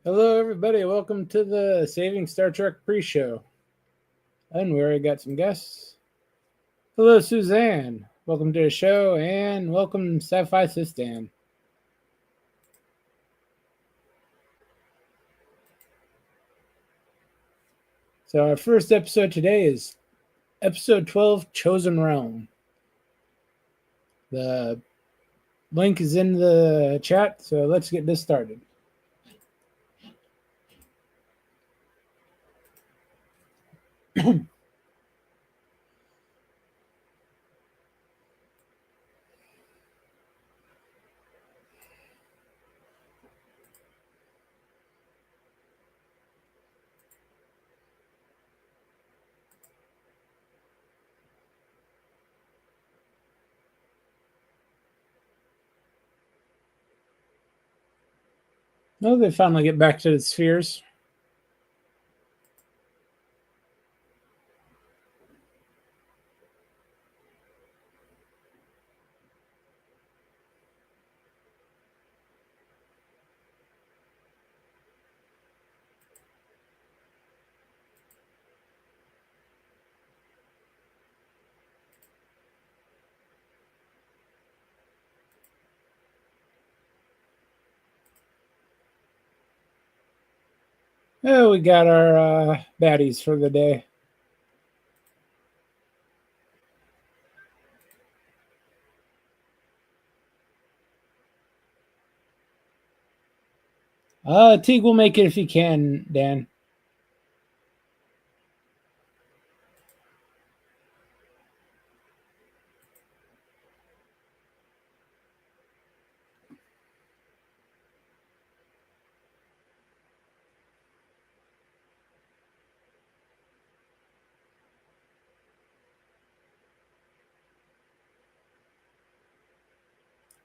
Hello, everybody. Welcome to the Saving Star Trek pre-show. And we already got some guests. Hello, Suzanne. Welcome to the show, and welcome, Sci-Fi Sistan. So our first episode today is episode 12, Chosen Realm. The link is in the chat, so let's get this started. Oh, they finally get back to the spheres. Oh, we got our baddies for the day. Teague will make it if he can, Dan.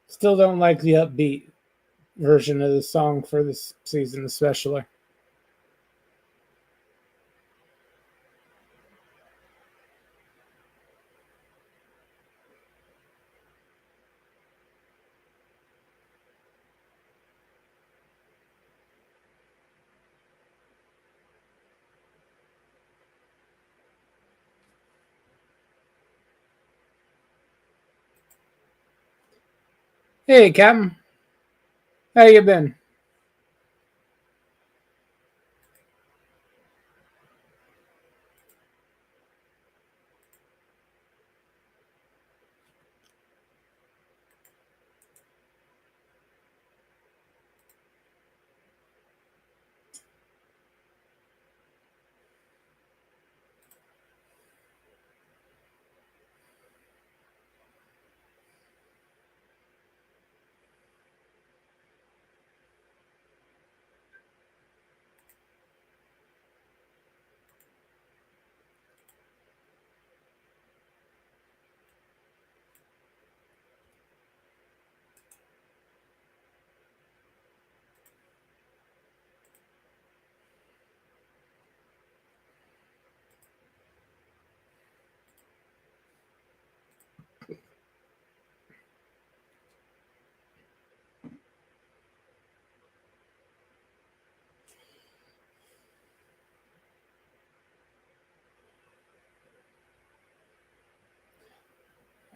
Still don't like the upbeat version of the song for this season, especially. Hey, Captain. How you been?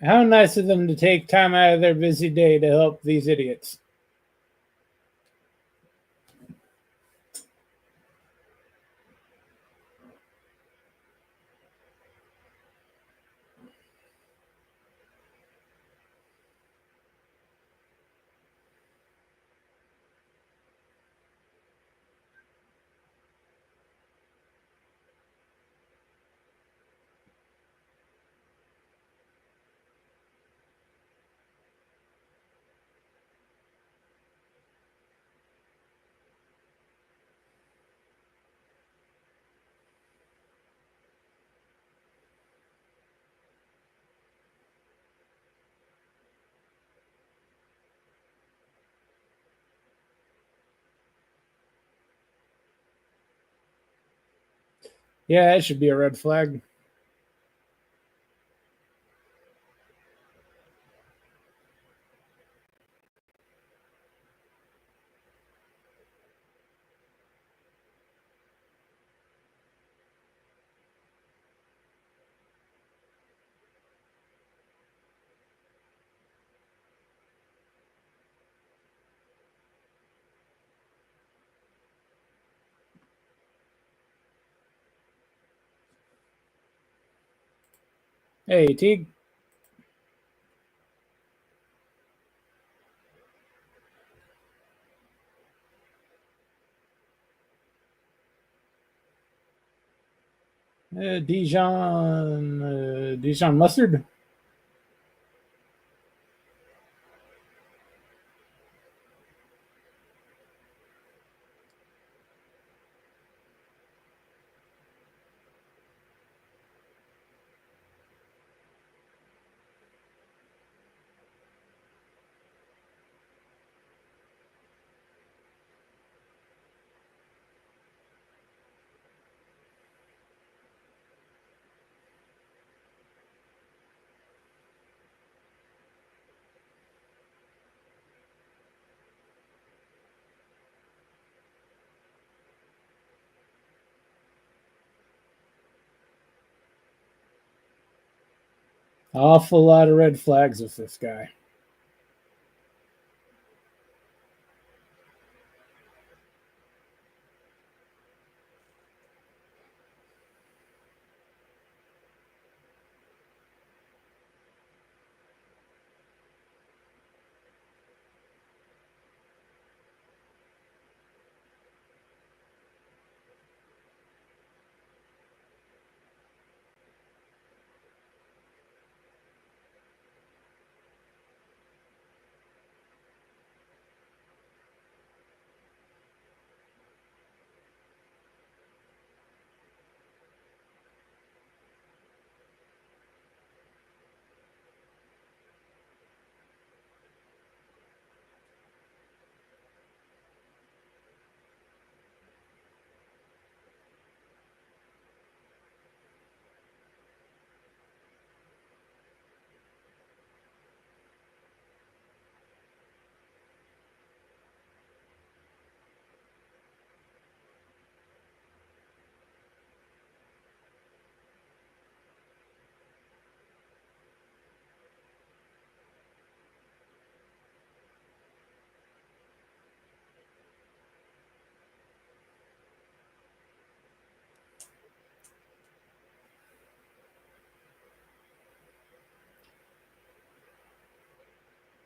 How nice of them to take time out of their busy day to help these idiots. Yeah, it should be a red flag. Hey, Teague. Dijon mustard. Awful lot of red flags with this guy.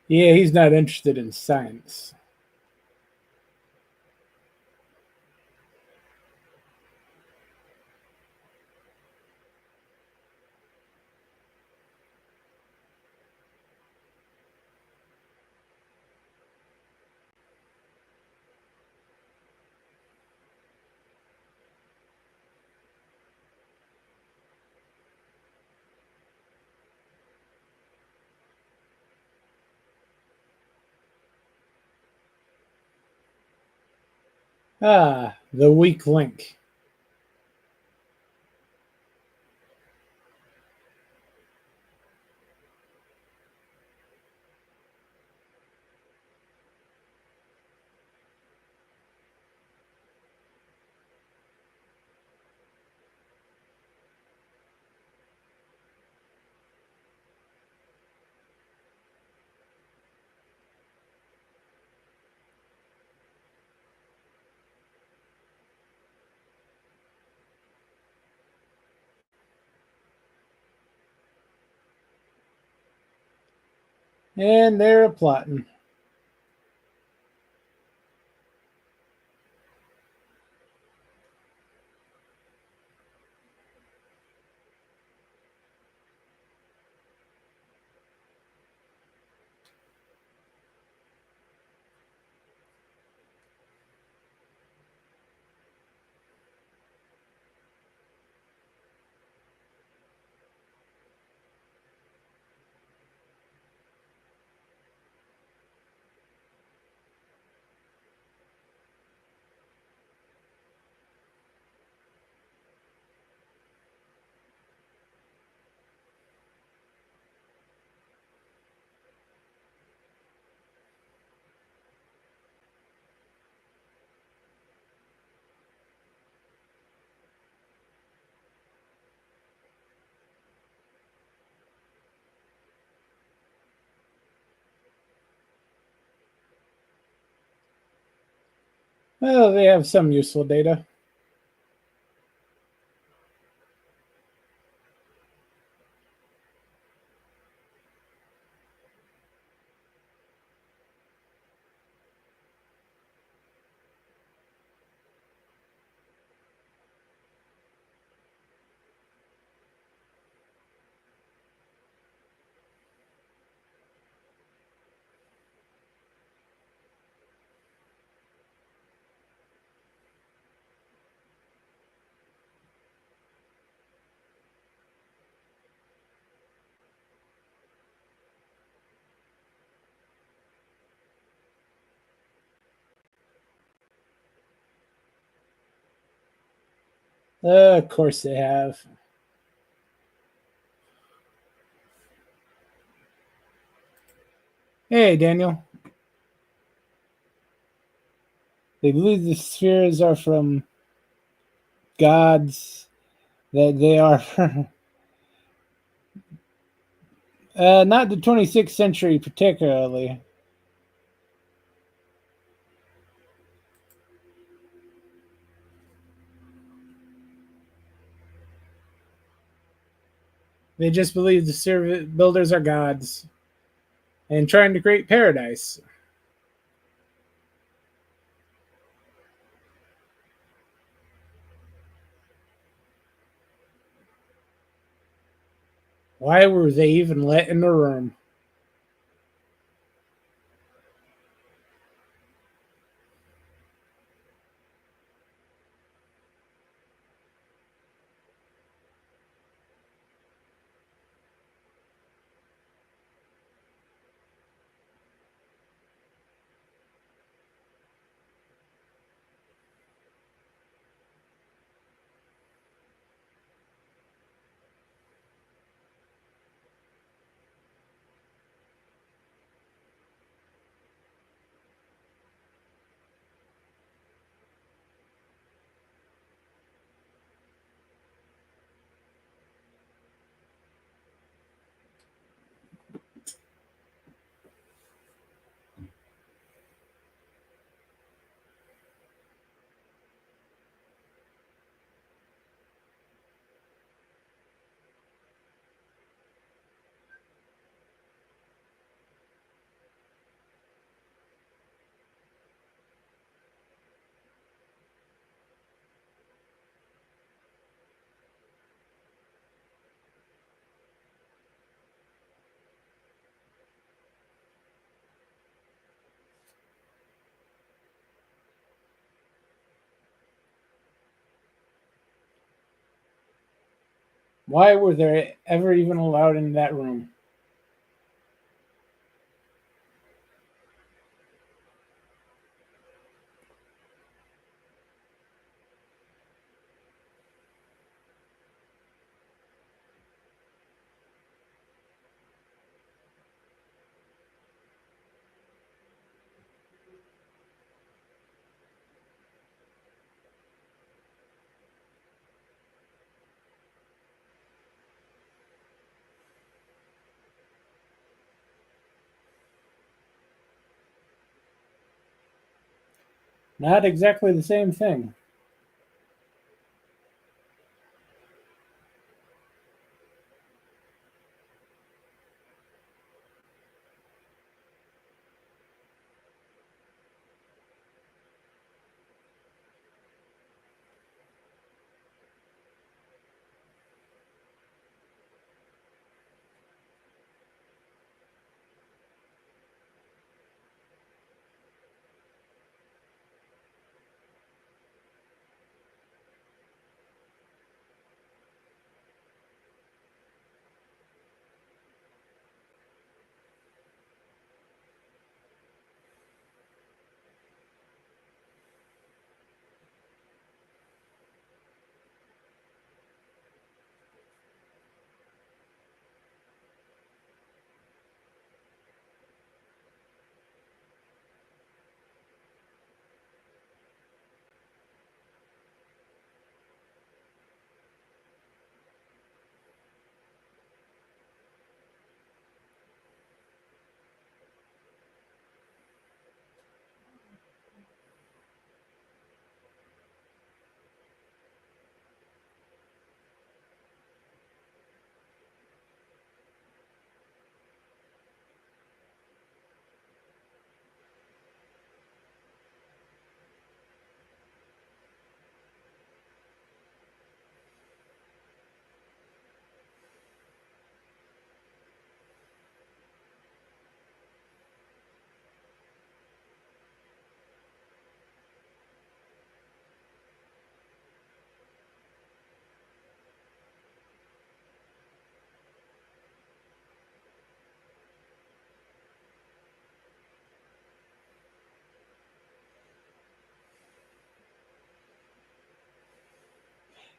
Yeah, he's not interested in science. Ah, the weak link. And they're plotting. Well, they have some useful data. Of course they have. Hey, Daniel. They believe the spheres are from gods, that they are not the 26th century particularly. They just believe the builders are gods and trying to create paradise. Why were they even let in the room? Why were they ever even allowed in that room? Not exactly the same thing.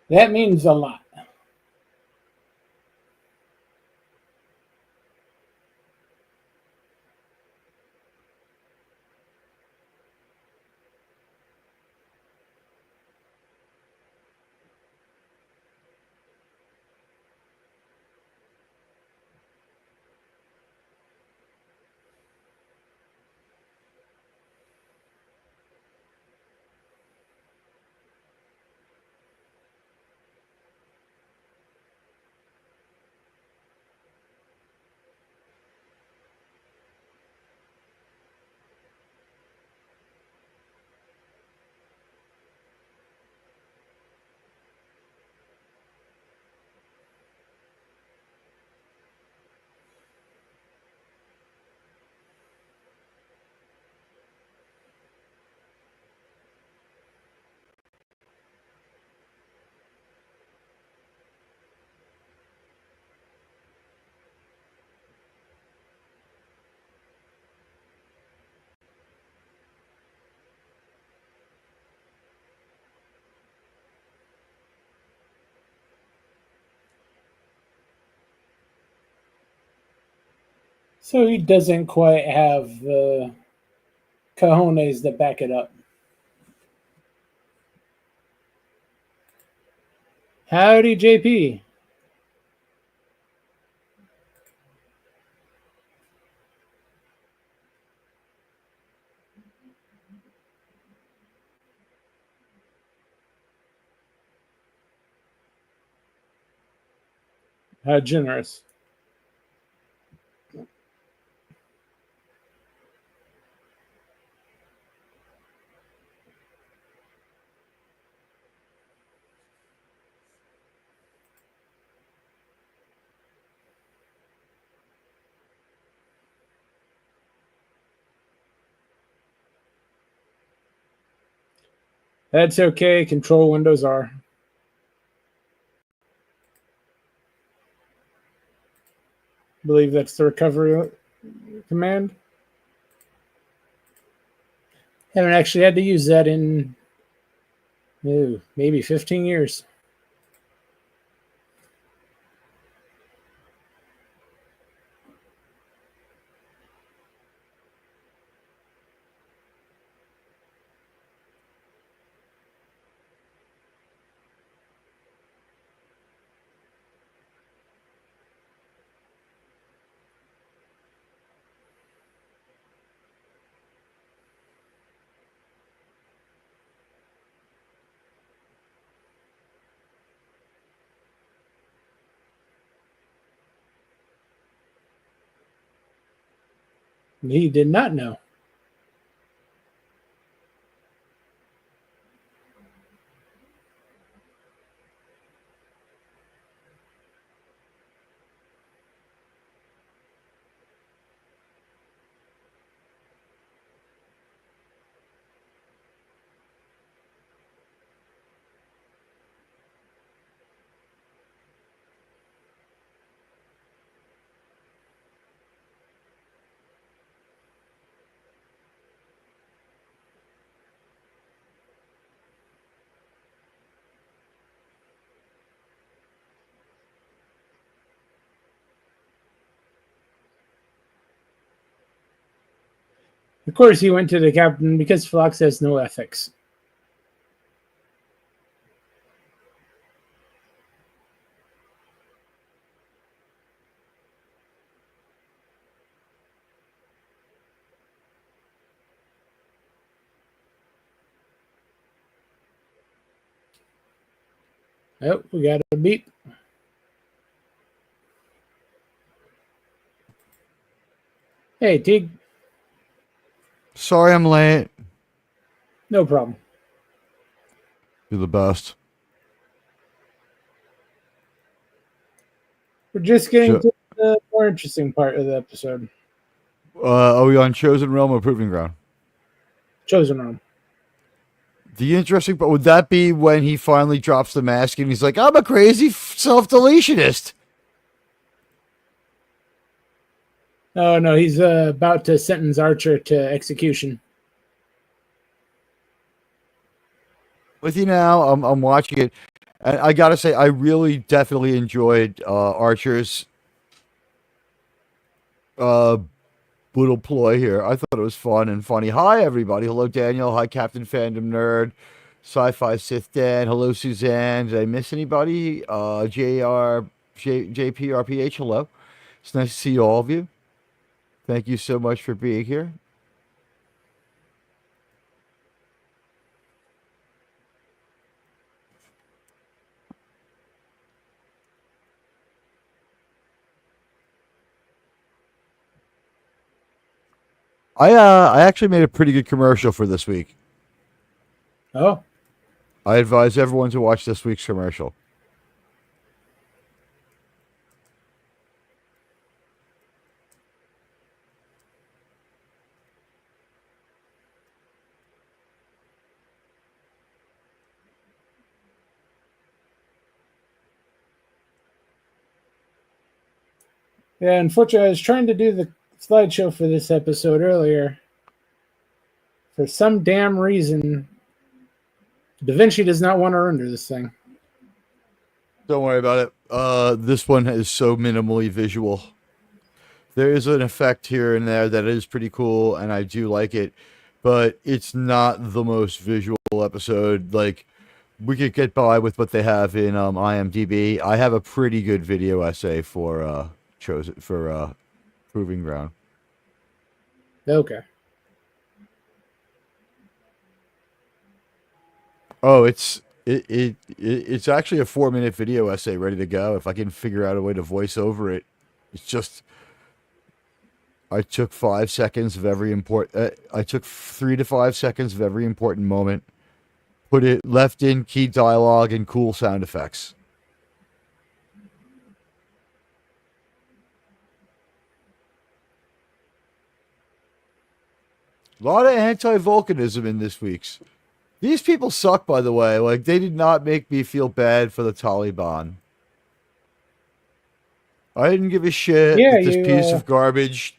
That means a lot. So he doesn't quite have the cojones to back it up. Howdy, JP. How generous. That's okay. Control windows are. I believe that's the recovery command. Haven't actually had to use that in maybe 15 years. He did not know. Of course, he went to the captain because Phlox has no ethics. Oh, we got a beep. Hey, Tig. Sorry I'm late. No problem. You're the best. We're just getting to the more interesting part of the episode. Are we on Chosen Realm or Proving Ground? Chosen Realm. The interesting part, would that be when he finally drops the mask and he's like, I'm a crazy self-deletionist? Oh, no, he's about to sentence Archer to execution. With you now, I'm watching it. And I gotta say, I really definitely enjoyed Archer's uh, little ploy here. I thought it was fun and funny. Hi, everybody. Hello, Daniel. Hi, Captain Fandom Nerd. Sci-Fi Sith Dan. Hello, Suzanne. Did I miss anybody? JPRPH. Hello. It's nice to see all of you. Thank you so much for being here. I actually made a pretty good commercial for this week. Oh, I advise everyone to watch this week's commercial. yeah. Unfortunately, I was trying to do the slideshow for this episode earlier. For some damn reason, DaVinci does not want to render this thing. Don't worry about it. This one is so minimally visual. There is an effect here and there that is pretty cool, and I do like it, but it's not the most visual episode. Like, we could get by with what they have in IMDb. I have a pretty good video essay for Proving Ground. Okay. Oh, it's actually a 4-minute video essay ready to go. If I can figure out a way to voice over it, it's just. I took 5 seconds of every I took 3 to 5 seconds of every important moment, put it left in key dialogue and cool sound effects. A lot of anti-Vulcanism in this week's. These people suck, by the way. Like, they did not make me feel bad for the Taliban. I didn't give a shit that this piece of garbage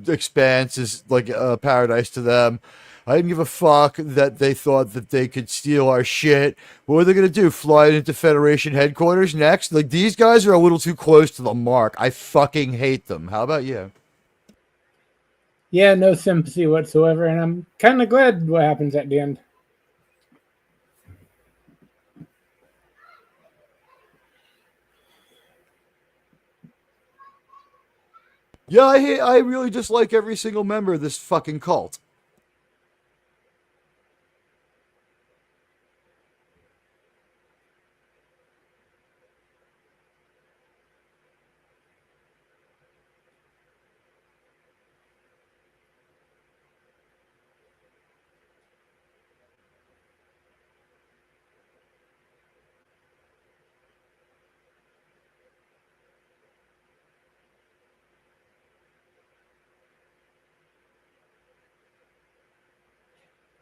expanse is like a paradise to them. I didn't give a fuck that they thought that they could steal our shit. What were they going to do? Fly it into Federation headquarters next? Like, these guys are a little too close to the mark. I fucking hate them. How about you? Yeah, no sympathy whatsoever, and I'm kind of glad what happens at the end. Yeah, I really dislike every single member of this fucking cult.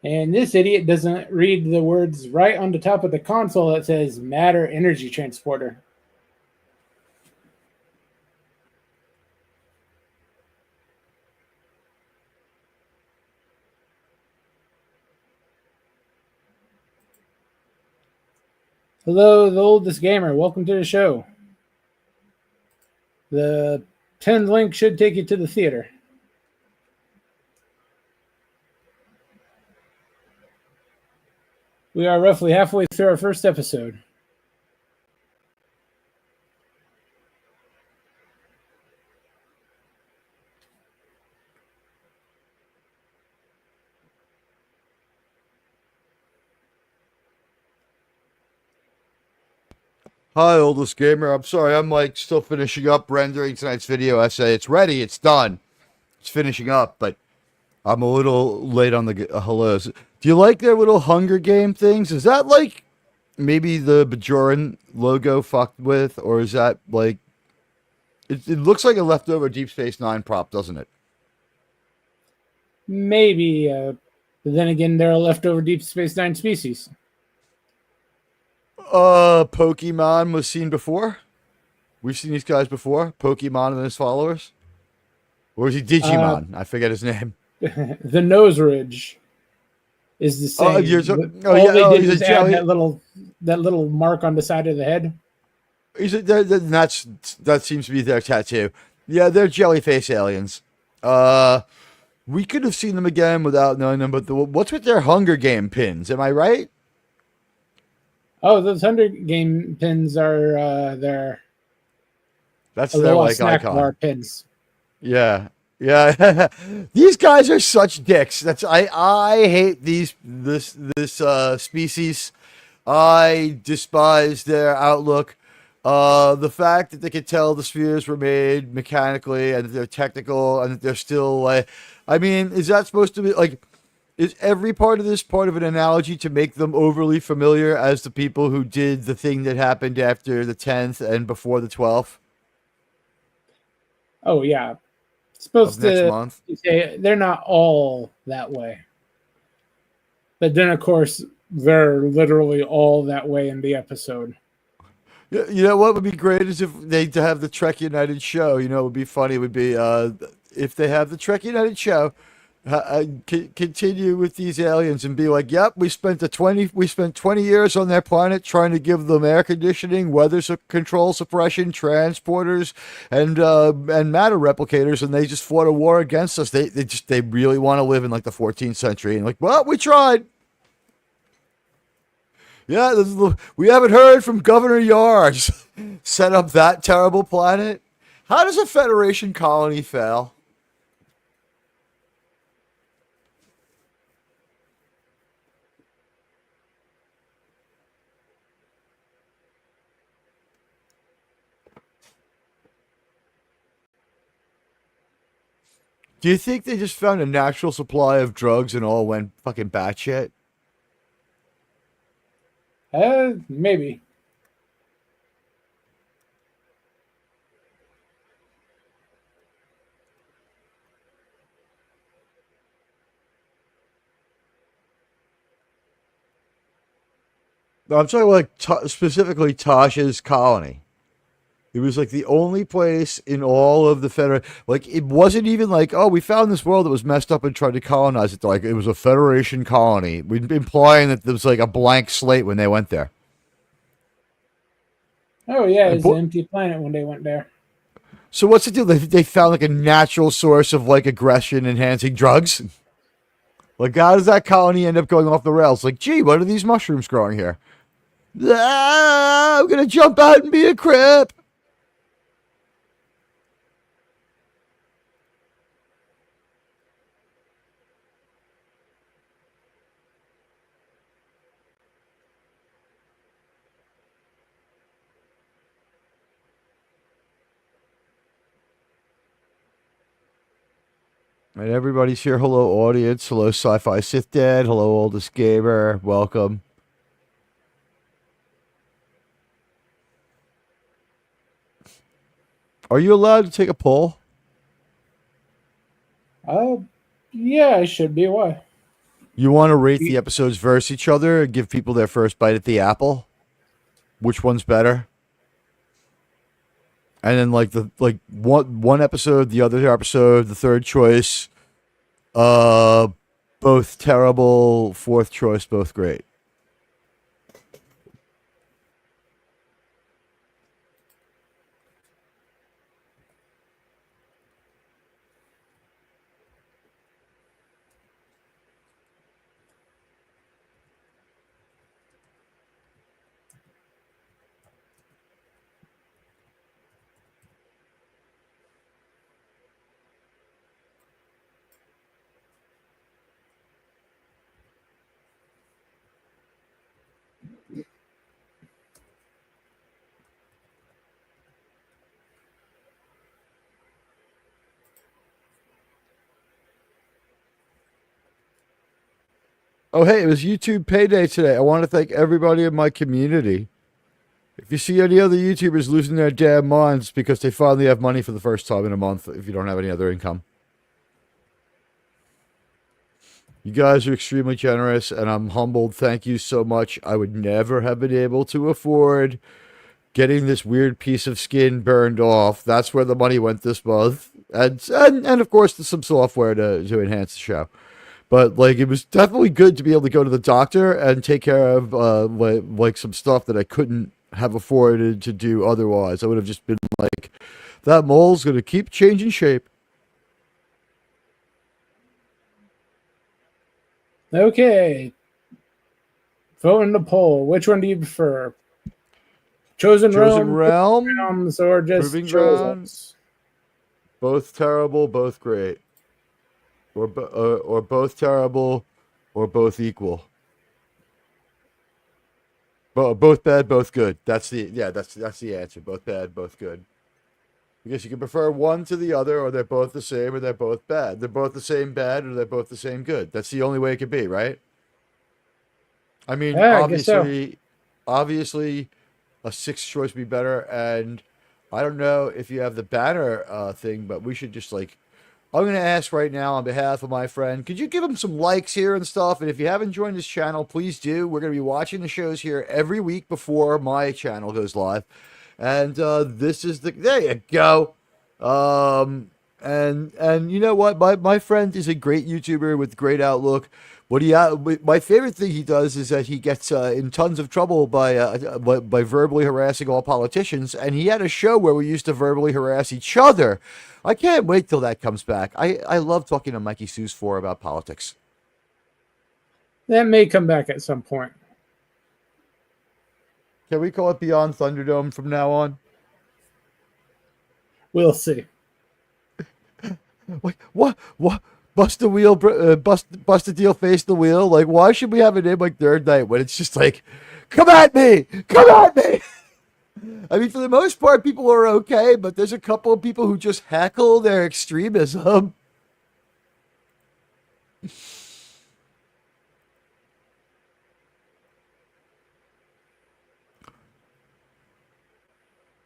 And this idiot doesn't read the words right on the top of the console that says Matter Energy Transporter. Hello, the oldest gamer. Welcome to the show. The pinned link should take you to the theater. We are roughly halfway through our first episode. Hi, oldest gamer. I'm sorry, I'm like still finishing up rendering tonight's video essay. It's ready, it's done. It's finishing up, but I'm a little late on the hellos. Do you like their little Hunger Game things? Is that like maybe the Bajoran logo fucked with, or is that like it looks like a leftover Deep Space Nine prop, doesn't it? Maybe, but then again, they're a leftover Deep Space Nine species. Pokemon was seen before. We've seen these guys before. Pokemon and his followers. Or is he Digimon? I forget his name. The Nose Ridge is the same. All they did was add that little that little mark on the side of the head. Is it that seems to be their tattoo? Yeah, they're jellyface aliens. We could have seen them again without knowing them, but what's with their Hunger Game pins? Am I right? Oh, those Hunger Game pins are their That's their Aloha like snack icon. bar pins. Yeah. Yeah. These guys are such dicks. I hate this species. I despise their outlook. The fact that they could tell the spheres were made mechanically and that they're technical and that they're still like, I mean, is that supposed to be like, is every part of this part of an analogy to make them overly familiar as the people who did the thing that happened after the 10th and before the 12th Oh yeah, of supposed next to month? say they're not all that way, but then of course they're literally all that way in the episode. You know what would be great is if they to have the Trek United show. You know, what would be funny would be if they have the Trek United show, continue with these aliens and be like, "Yep, we spent 20 years on their planet trying to give them air conditioning, weather control suppression, transporters, and matter replicators, and they just fought a war against us. They really want to live in like the 14th century, and like, well, we tried." Yeah, we haven't heard from Governor Yards. Set up that terrible planet. How does a Federation colony fail? Do you think they just found a natural supply of drugs and all went fucking batshit? Maybe. No, I'm talking like specifically Tasha's colony. It was like the only place in all of the Federation. Like it wasn't even like, oh, we found this world that was messed up and tried to colonize it. Like it was a Federation colony. We'd been implying that there was like a blank slate when they went there. Oh yeah, it's an empty planet when they went there. So what's the deal? They found like a natural source of like aggression enhancing drugs. Like how does that colony end up going off the rails? Like, gee, what are these mushrooms growing here? I'm gonna jump out and be a crip. And everybody's here. Hello, audience. Hello, Sci-Fi Sith Dad. Hello, Oldest Gamer. Welcome. Are you allowed to take a poll? Yeah, I should be. Why? You want to rate the episodes versus each other and give people their first bite at the apple? Which one's better? And then like one episode, the other episode, the third choice, both terrible, fourth choice, both great. Oh, hey, it was YouTube payday today. I want to thank everybody in my community. If you see any other YouTubers losing their damn minds because they finally have money for the first time in a month, if you don't have any other income. You guys are extremely generous, and I'm humbled. Thank you so much. I would never have been able to afford getting this weird piece of skin burned off. That's where the money went this month. And of course, some software to enhance the show. But like, it was definitely good to be able to go to the doctor and take care of like some stuff that I couldn't have afforded to do otherwise. I would have just been like, that mole's gonna keep changing shape. Okay. Vote in the poll. Which one do you prefer? Chosen Chosen Realm, Realm, Realms, or just Proving Ground, Chosen? both terrible, both great, or both terrible, or both equal. Both bad, both good. That's the answer. Both bad, both good. Because you can prefer one to the other, or they're both the same, or they're both bad. They're both the same bad, or they're both the same good. That's the only way it could be, right? I mean, Yeah, I guess so. obviously, a sixth choice would be better. And I don't know if you have the banner thing, but we should just like, I'm going to ask right now on behalf of my friend, could you give him some likes here and stuff? And if you haven't joined this channel, please do. We're going to be watching the shows here every week before my channel goes live. And this is there you go. And you know what? My friend is a great YouTuber with great outlook. My favorite thing he does is that he gets in tons of trouble by verbally harassing all politicians, and he had a show where we used to verbally harass each other. I can't wait till that comes back. I love talking to Mikey Seuss for about politics. That may come back at some point. Can we call it Beyond Thunderdome from now on? We'll see. What? Bust the wheel, bust the deal, face the wheel. Like, why should we have a name like Third Night when it's just like, come at me, come at me? I mean, for the most part, people are okay, but there's a couple of people who just heckle their extremism.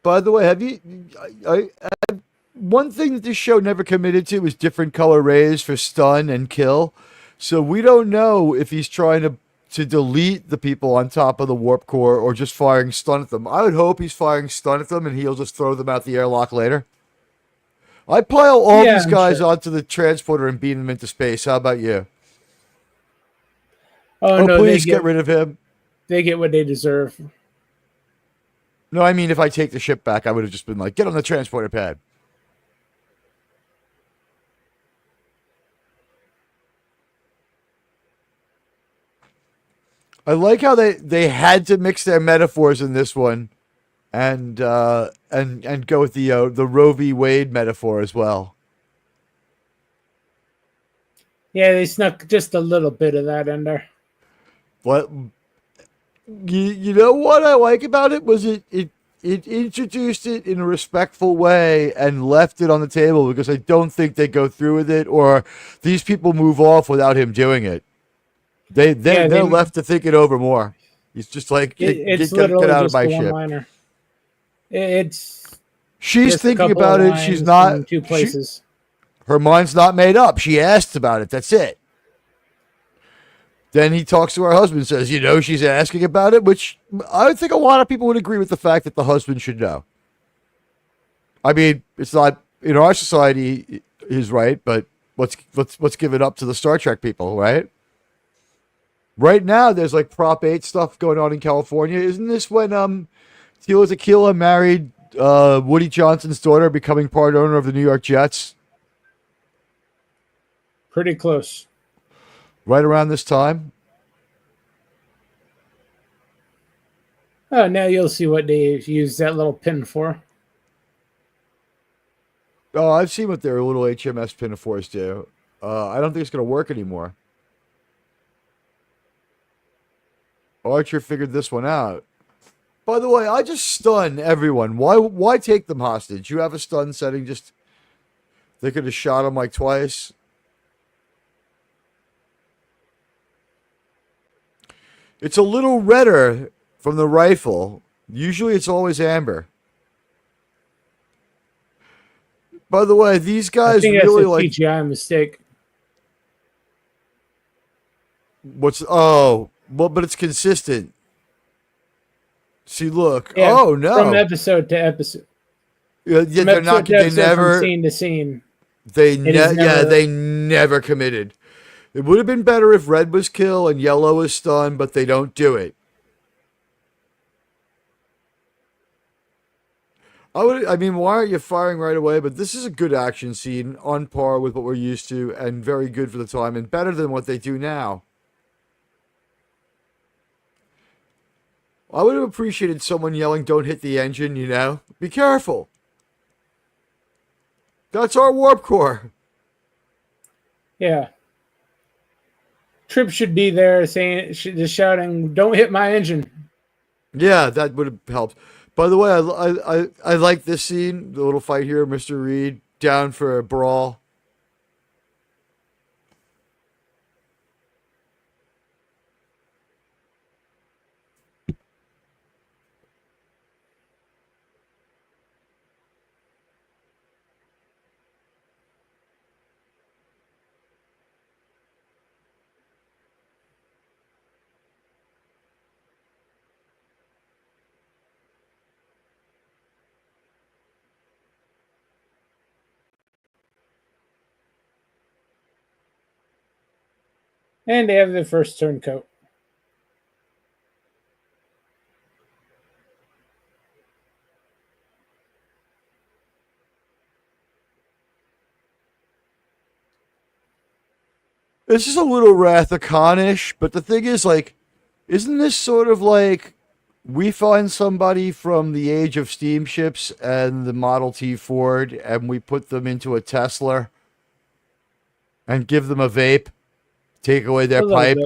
By the way, have you? One thing that this show never committed to was different color rays for stun and kill. So we don't know if he's trying to delete the people on top of the warp core or just firing stun at them. I would hope he's firing stun at them and he'll just throw them out the airlock later. I pile all these guys onto the transporter and beam them into space. How about you? Oh no, please get rid of him. They get what they deserve. No, I mean, if I take the ship back, I would have just been like, get on the transporter pad. I like how they had to mix their metaphors in this one, and go with the Roe v. Wade metaphor as well. Yeah, they snuck just a little bit of that in there. What you know what I like about it was it introduced it in a respectful way and left it on the table, because I don't think they go through with it or these people move off without him doing it. They're left to think it over more. He's just like, get out of my ship. She's thinking about it. She's not. Two places. Her mind's not made up. She asked about it. That's it. Then he talks to her husband and says, she's asking about it, which I think a lot of people would agree with the fact that the husband should know. I mean, it's not in our society, he's right, but let's give it up to the Star Trek people, right? Right now, there's like Prop 8 stuff going on in California. Isn't this when Tila Tequila married Woody Johnson's daughter, becoming part owner of the New York Jets? Pretty close. Right around this time. Oh, now you'll see what they use that little pin for. Oh, I've seen what their little HMS pinafores do. I don't think it's going to work anymore. Archer figured this one out. By the way, I just stun everyone. Why take them hostage? You have a stun setting, they could have shot him like twice. It's a little redder from the rifle. Usually it's always amber. By the way, these guys really like CGI mistake. But it's consistent. See, look. Yeah, oh no. From episode to episode. Yeah, they're not. They never. From scene to scene. They never committed. It would have been better if red was kill and yellow was stun, but they don't do it. I mean, why aren't you firing right away? But this is a good action scene, on par with what we're used to, and very good for the time, and better than what they do now. I would have appreciated someone yelling, "Don't hit the engine," you know? Be careful. That's our warp core. Yeah. Trip should be there saying, just shouting, "Don't hit my engine." Yeah, that would have helped. By the way, I like this scene, the little fight here, Mr. Reed, down for a brawl. And they have their first turncoat. This is a little Wrath of Khan-ish, but the thing is, like, isn't this sort of like we find somebody from the age of steamships and the Model T Ford, and we put them into a Tesla and give them a vape, take away their pipe,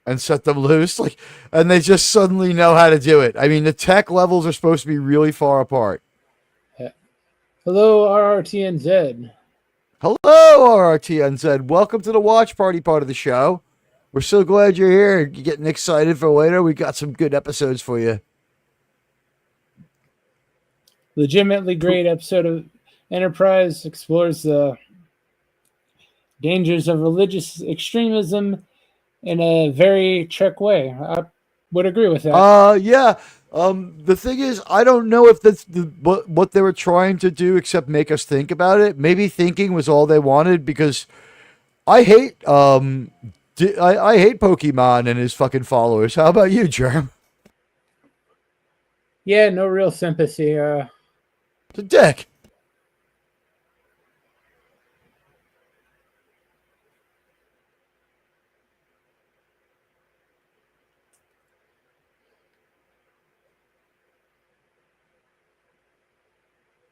and set them loose, like, and they just suddenly know how to do it. I mean, the tech levels are supposed to be really far apart. Yeah. Hello, RRTNZ. Hello, RRTNZ. Welcome to the watch party part of the show. We're so glad you're here. You're getting excited for later. We got some good episodes for you. Legitimately great episode of Enterprise explores the dangers of religious extremism in a very Trek way. I would agree with that. Yeah. The thing is, I don't know if that's what they were trying to do, except make us think about it. Maybe thinking was all they wanted, because I hate I hate Pokemon and his fucking followers. How about you, Germ? Yeah, no real sympathy. The dick.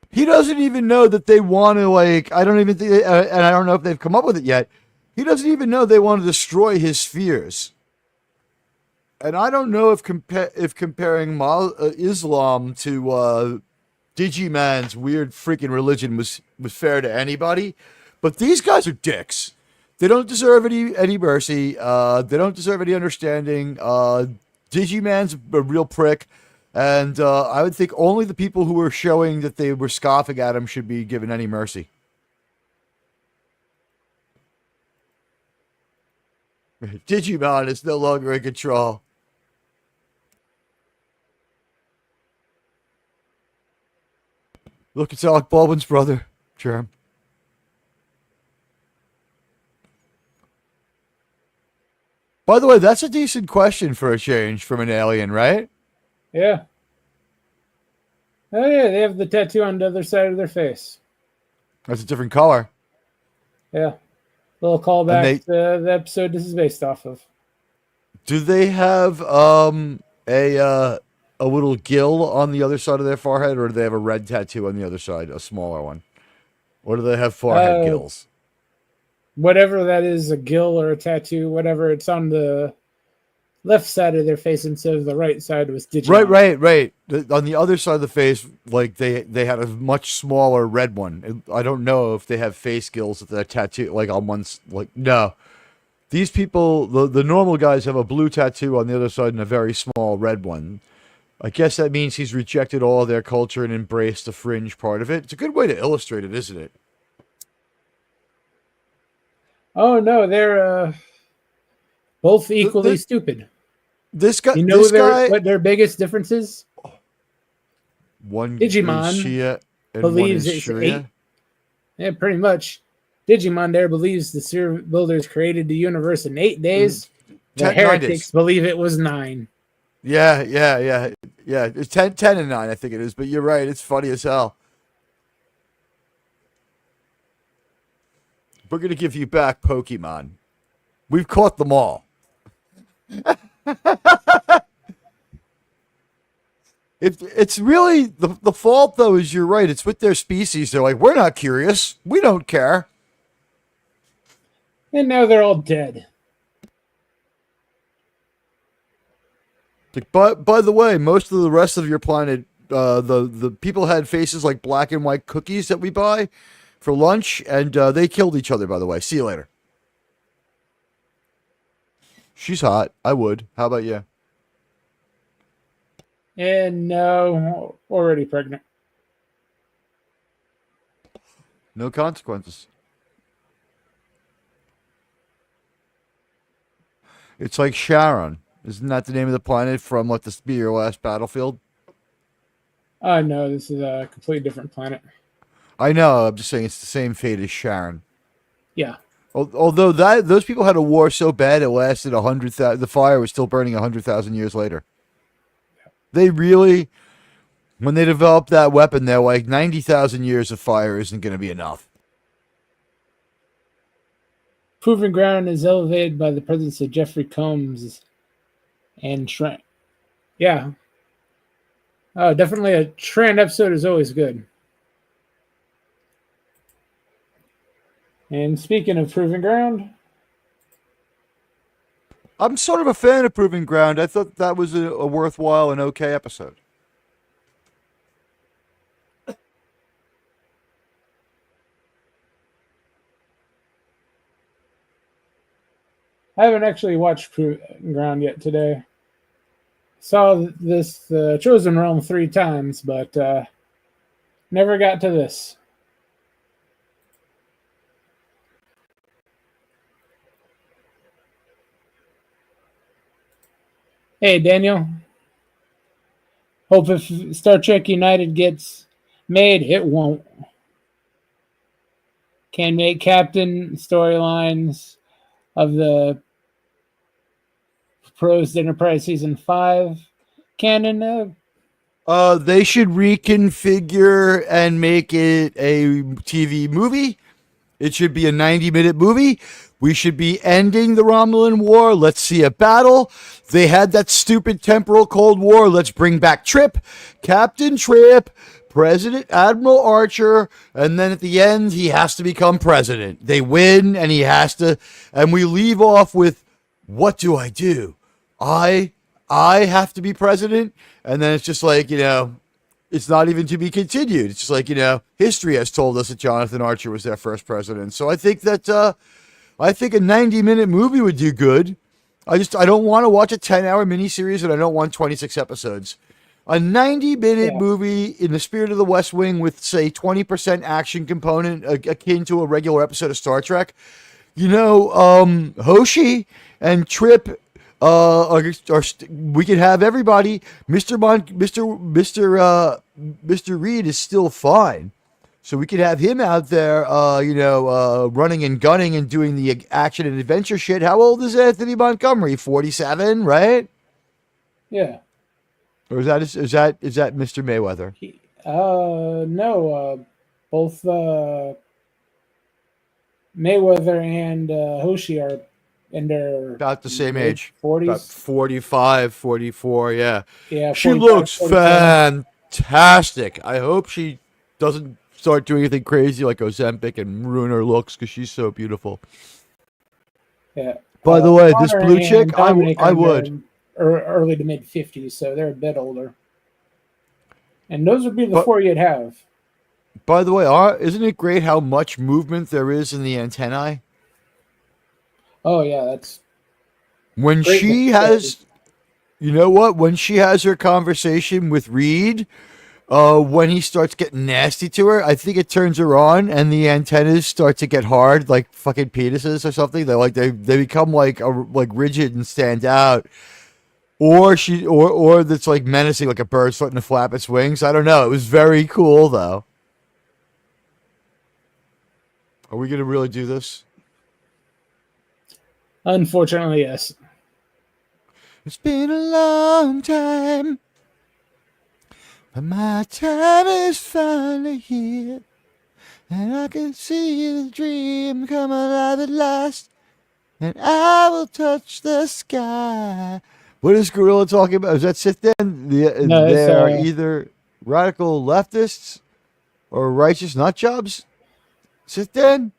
He doesn't even know that they want to, like, I don't even think, and I don't know if they've come up with it yet. He doesn't even know they want to destroy his spheres. And I don't know if comparing Islam to Digiman's weird freaking religion was fair to anybody, but these guys are dicks. They don't deserve any mercy. They don't deserve any understanding. Digiman's a real prick. And I would think only the people who were showing that they were scoffing at him should be given any mercy. Digimon is no longer in control. Look, it's Alec Baldwin's brother, Germ. By the way, that's a decent question for a change from an alien, right? Yeah. Oh, yeah, they have the tattoo on the other side of their face. That's a different color. Yeah. Little callback to the episode this is based off of. Do they have a little gill on the other side of their forehead, or do they have a red tattoo on the other side, a smaller one? Or do they have forehead gills? Whatever that is, a gill or a tattoo, whatever, it's on the left side of their face instead of the right side was Digimon. Right. On the other side of the face, like they had a much smaller red one. I don't know if they have face gills with that tattoo, like on one's, like, no. These people, the normal guys have a blue tattoo on the other side and a very small red one. I guess that means he's rejected all of their culture and embraced the fringe part of it. It's a good way to illustrate it, isn't it? Oh, no, they're both equally stupid. This guy, what their biggest difference is? One Digimon is Shia and believes one is it's 8. Yeah, pretty much. Digimon there believes the Sphere Builders created the universe in 8 days. The 9 heretics days. believe it was 9. Yeah. It's 10 and 9, I think it is. But you're right. It's funny as hell. We're going to give you back Pokemon. We've caught them all. It's really the fault, though, is you're right. It's with their species. They're like, we're not curious. We don't care. And now they're all dead. Like, by the way, most of the rest of your planet, the people had faces like black and white cookies that we buy for lunch, and they killed each other, by the way. See you later. She's hot. I would. How about you? And no, already pregnant. No consequences. It's like Sharon. Isn't that the name of the planet from Let This Be Your Last Battlefield? No, this is a completely different planet. I know. I'm just saying it's the same fate as Sharon. Yeah. Although those people had a war so bad it lasted 100,000. The fire was still burning 100,000 years later. They really, when they developed that weapon, they're like 90,000 years of fire isn't going to be enough. Proving Ground is elevated by the presence of Jeffrey Combs and Trent. Yeah. Oh, definitely a Trent episode is always good. And speaking of Proving Ground, I'm sort of a fan of Proving Ground. I thought that was a worthwhile and okay episode. I haven't actually watched Proving Ground yet today. Saw this Chosen Realm 3 times, but never got to this. Hey, Daniel. Hope if Star Trek United gets made, it won't. Can make Captain storylines of the proposed Enterprise Season 5 canon. They should reconfigure and make it a TV movie. It should be a 90-minute movie. We should be ending the Romulan War. Let's see a battle. They had that stupid temporal Cold War. Let's bring back Trip, Captain Trip, President Admiral Archer, and then at the end, he has to become president. They win, and he has to, and we leave off with, what do? I have to be president? And then it's just like, it's not even to be continued. It's just like, history has told us that Jonathan Archer was their first president. So I think that, a 90-minute movie would do good. I don't want to watch a 10-hour miniseries, and I don't want 26 episodes. A 90-minute movie in the spirit of the West Wing with, say, 20% action component akin to a regular episode of Star Trek. Hoshi and Trip, we could have everybody. Mr. Reed is still fine. So we could have him out there, running and gunning and doing the action and adventure shit. How old is Anthony Montgomery? 47, right? Yeah. Or is that Mr. Mayweather? No. Both Mayweather and Hoshi are in their about the same age. 40s. About 45, 44, yeah. Yeah. She looks fantastic. I hope she doesn't start doing anything crazy like Ozempic and ruin her looks because she's so beautiful. Yeah. By the way, this Connor blue chick, I would. Early to mid 50s, so they're a bit older. And those would be the four you'd have. By the way, isn't it great how much movement there is in the antennae? Oh, yeah, that's... When she has... You know what? When she has her conversation with Reed... when he starts getting nasty to her, I think it turns her on, and the antennas start to get hard, like fucking penises or something. They become like rigid and stand out, or that's like menacing, like a bird starting to flap its wings. I don't know. It was very cool though. Are we going to really do this? Unfortunately, yes. It's been a long time, but my time is finally here, and I can see the dream come alive at last, and I will touch the sky. What is Gorilla talking about? Is that sit then? No, it's They're either radical leftists or righteous nut jobs. Sit then.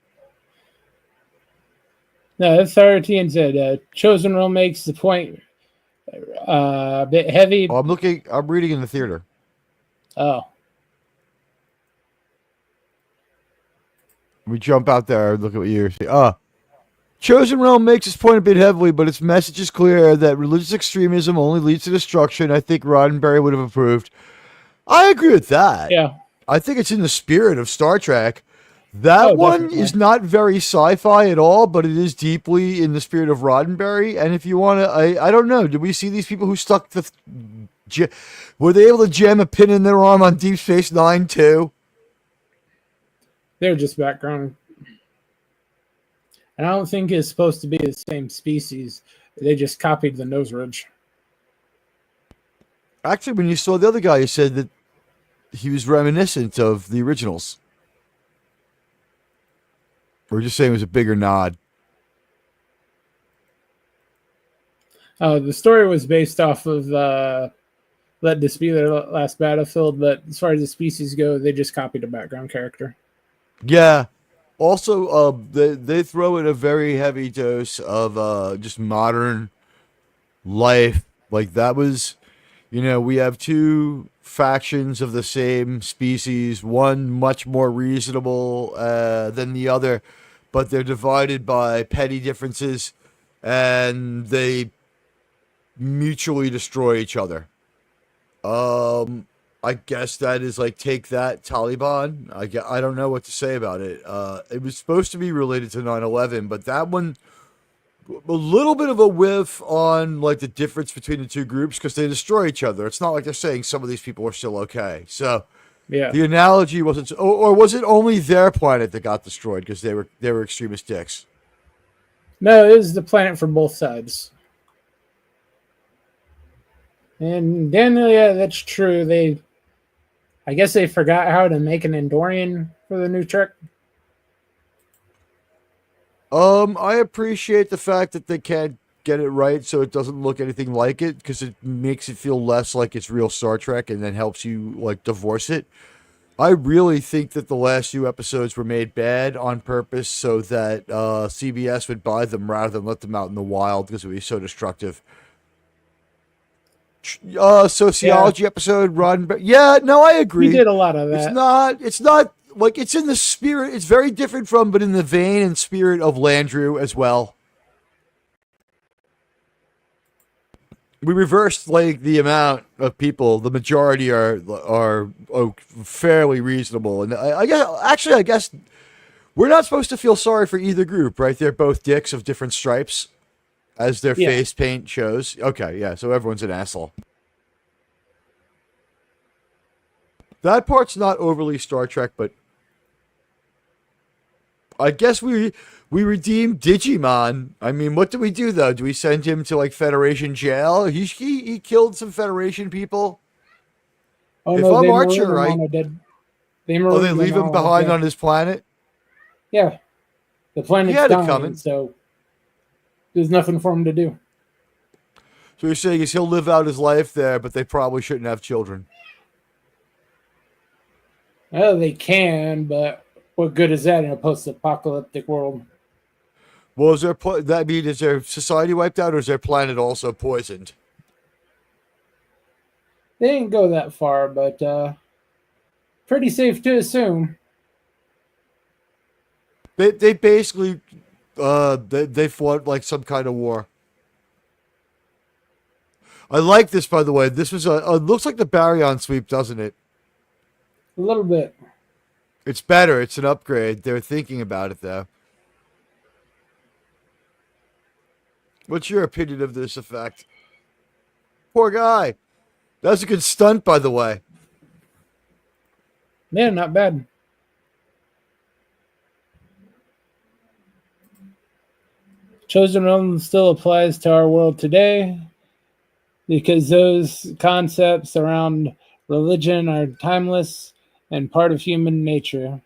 no, that's Tien said. Chosen Role makes the point a bit heavy. Oh, I'm reading in the theater. Oh, We jump out there and look at what you're saying. Chosen Realm makes its point a bit heavily, but its message is clear that religious extremism only leads to destruction. I think Roddenberry would have approved. I agree with that. yeah. I think it's in the spirit of Star Trek. That one definitely. is not very sci-fi at all, but it is deeply in the spirit of Roddenberry. And if you want to, I don't know. Did we see these people who stuck the... Were they able to jam a pin in their arm on Deep Space Nine too? They're just background. And I don't think it's supposed to be the same species. They just copied the nose ridge. Actually, when you saw the other guy, you said that he was reminiscent of the originals. Or just saying it was a bigger nod. The story was based off of Let This Be Their Last Battlefield, but as far as the species go, they just copied a background character. Yeah. Also, they throw in a very heavy dose of just modern life. Like that was, we have two factions of the same species, one much more reasonable than the other, but they're divided by petty differences, and they mutually destroy each other. I guess that is like take that Taliban. I don't know what to say about it. It was supposed to be related to 9/11, but that one a little bit of a whiff on like the difference between the two groups because they destroy each other. It's not like they're saying some of these people are still okay. So Yeah. the analogy wasn't, or was it only their planet that got destroyed because they were extremist dicks? No, it is the planet for both sides. And then, yeah, that's true. I guess they forgot how to make an Andorian for the new Trek. I appreciate the fact that they can't get it right so it doesn't look anything like it because it makes it feel less like it's real Star Trek and then helps you like divorce it. I really think that the last few episodes were made bad on purpose so that CBS would buy them rather than let them out in the wild because it would be so destructive. Sociology episode, Roddenberry. Yeah, no, I agree. He did a lot of that. It's not like it's in the spirit. It's very different from, but in the vein and spirit of Landru as well. We reversed like the amount of people. The majority are fairly reasonable, and I guess we're not supposed to feel sorry for either group, right? They're both dicks of different stripes, as their face paint shows. Okay, yeah, so everyone's an asshole. That part's not overly Star Trek, but I guess we redeemed Digimon. I mean, what do we do though? Do we send him to like Federation jail? He killed some Federation people. Oh if no, I'm they Archer, marooned him right? on a dead. They leave him behind on his planet. Yeah, the planet's had it dying, coming. so there's nothing for him to do. So you're saying is he'll live out his life there, but they probably shouldn't have children. Well, they can, but what good is that in a post-apocalyptic world? Well, is their society wiped out, or is their planet also poisoned? They didn't go that far, but pretty safe to assume. They basically they fought like some kind of war. I like this, by the way. This was it looks like the Baryon sweep, doesn't it? A little bit. It's better. It's an upgrade. They're thinking about it, though. What's your opinion of this effect? Poor guy. That was a good stunt, by the way. Yeah, not bad. Chosen realm still applies to our world today because those concepts around religion are timeless and part of human nature.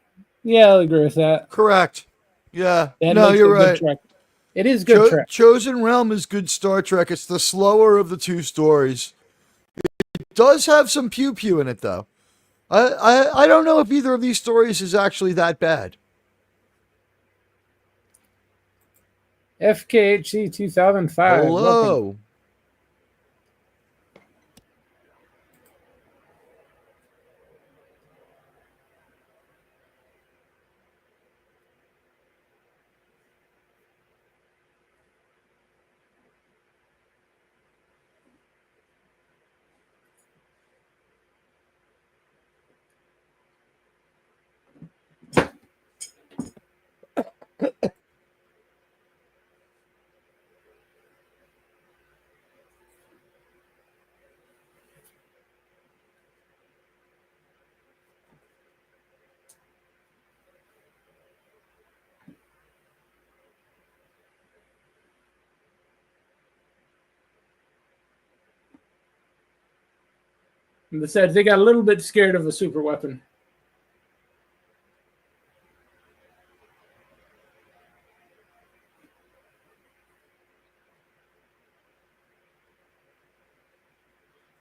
Yeah, I'll agree with that. Correct. Yeah. That No, makes you're it good right. Trek. It is good Trek. Chosen Realm is good Star Trek. It's the slower of the two stories. It does have some pew pew in it, though. I don't know if either of these stories is actually that bad. FKHC 2005. Welcome. Hello. And besides, they got a little bit scared of a super weapon.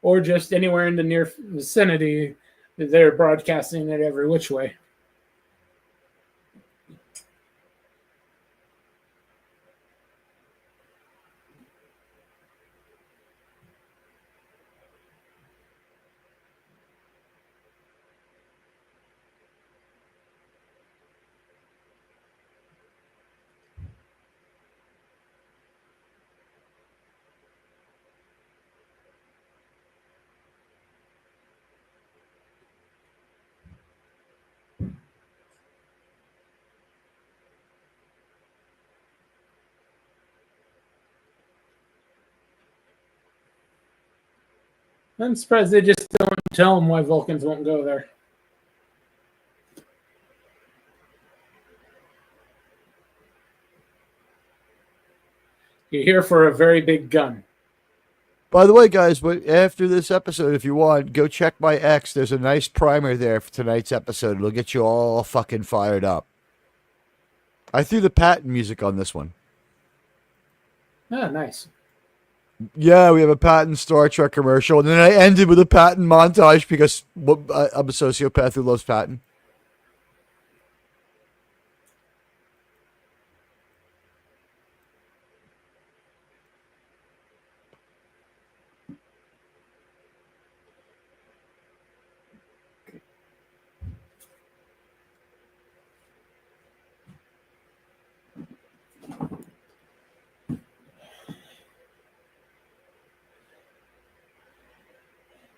Or just anywhere in the near vicinity, they're broadcasting it every which way. I'm surprised they just don't tell them why Vulcans won't go there. You're here for a very big gun. By the way, guys, after this episode, if you want, go check my X. There's a nice primer there for tonight's episode. It'll get you all fucking fired up. I threw the Patton music on this one. Ah, nice. Yeah, we have a Patton Star Trek commercial, and then I ended with a Patton montage because I'm a sociopath who loves Patton.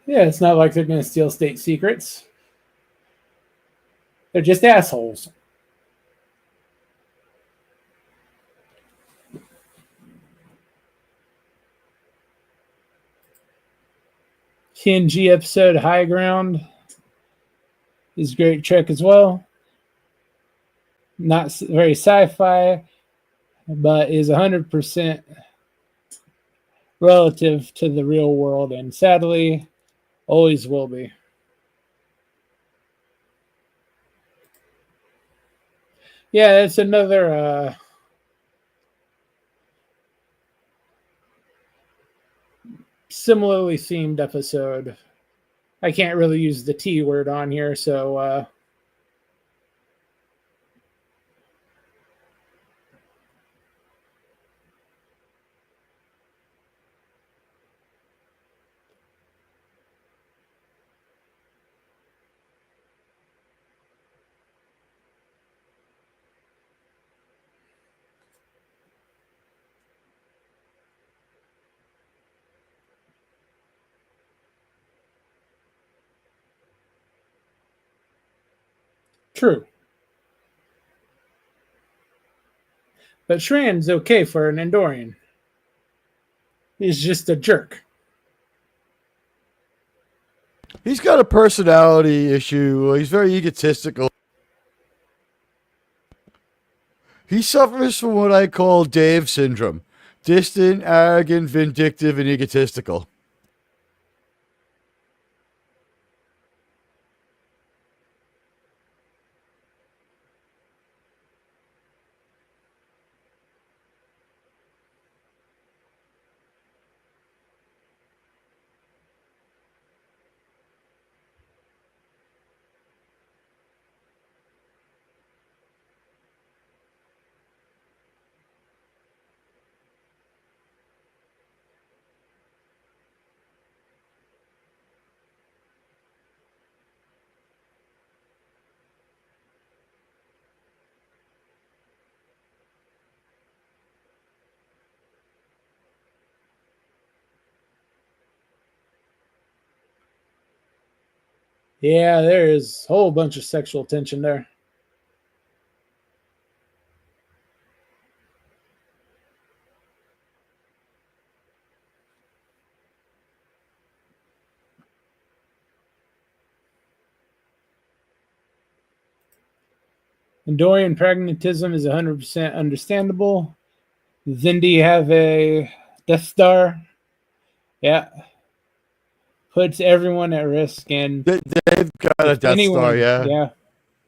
Yeah, it's not like they're going to steal state secrets. They're just assholes. TNG episode High Ground is great Trek as well. Not very sci-fi, but is 100% relative to the real world, and sadly, always will be. Yeah, it's another similarly themed episode. I can't really use the T word on here, so true. But Shran's okay for an Andorian. He's just a jerk. He's got a personality issue. He's very egotistical. He suffers from what I call Dave syndrome: distant, arrogant, vindictive, and egotistical. Yeah, there is a whole bunch of sexual tension there. Andorian pragmatism is 100% understandable. Zindi have a Death Star. Yeah, puts everyone at risk, and They've got a if Death Star, anyone, yeah. yeah,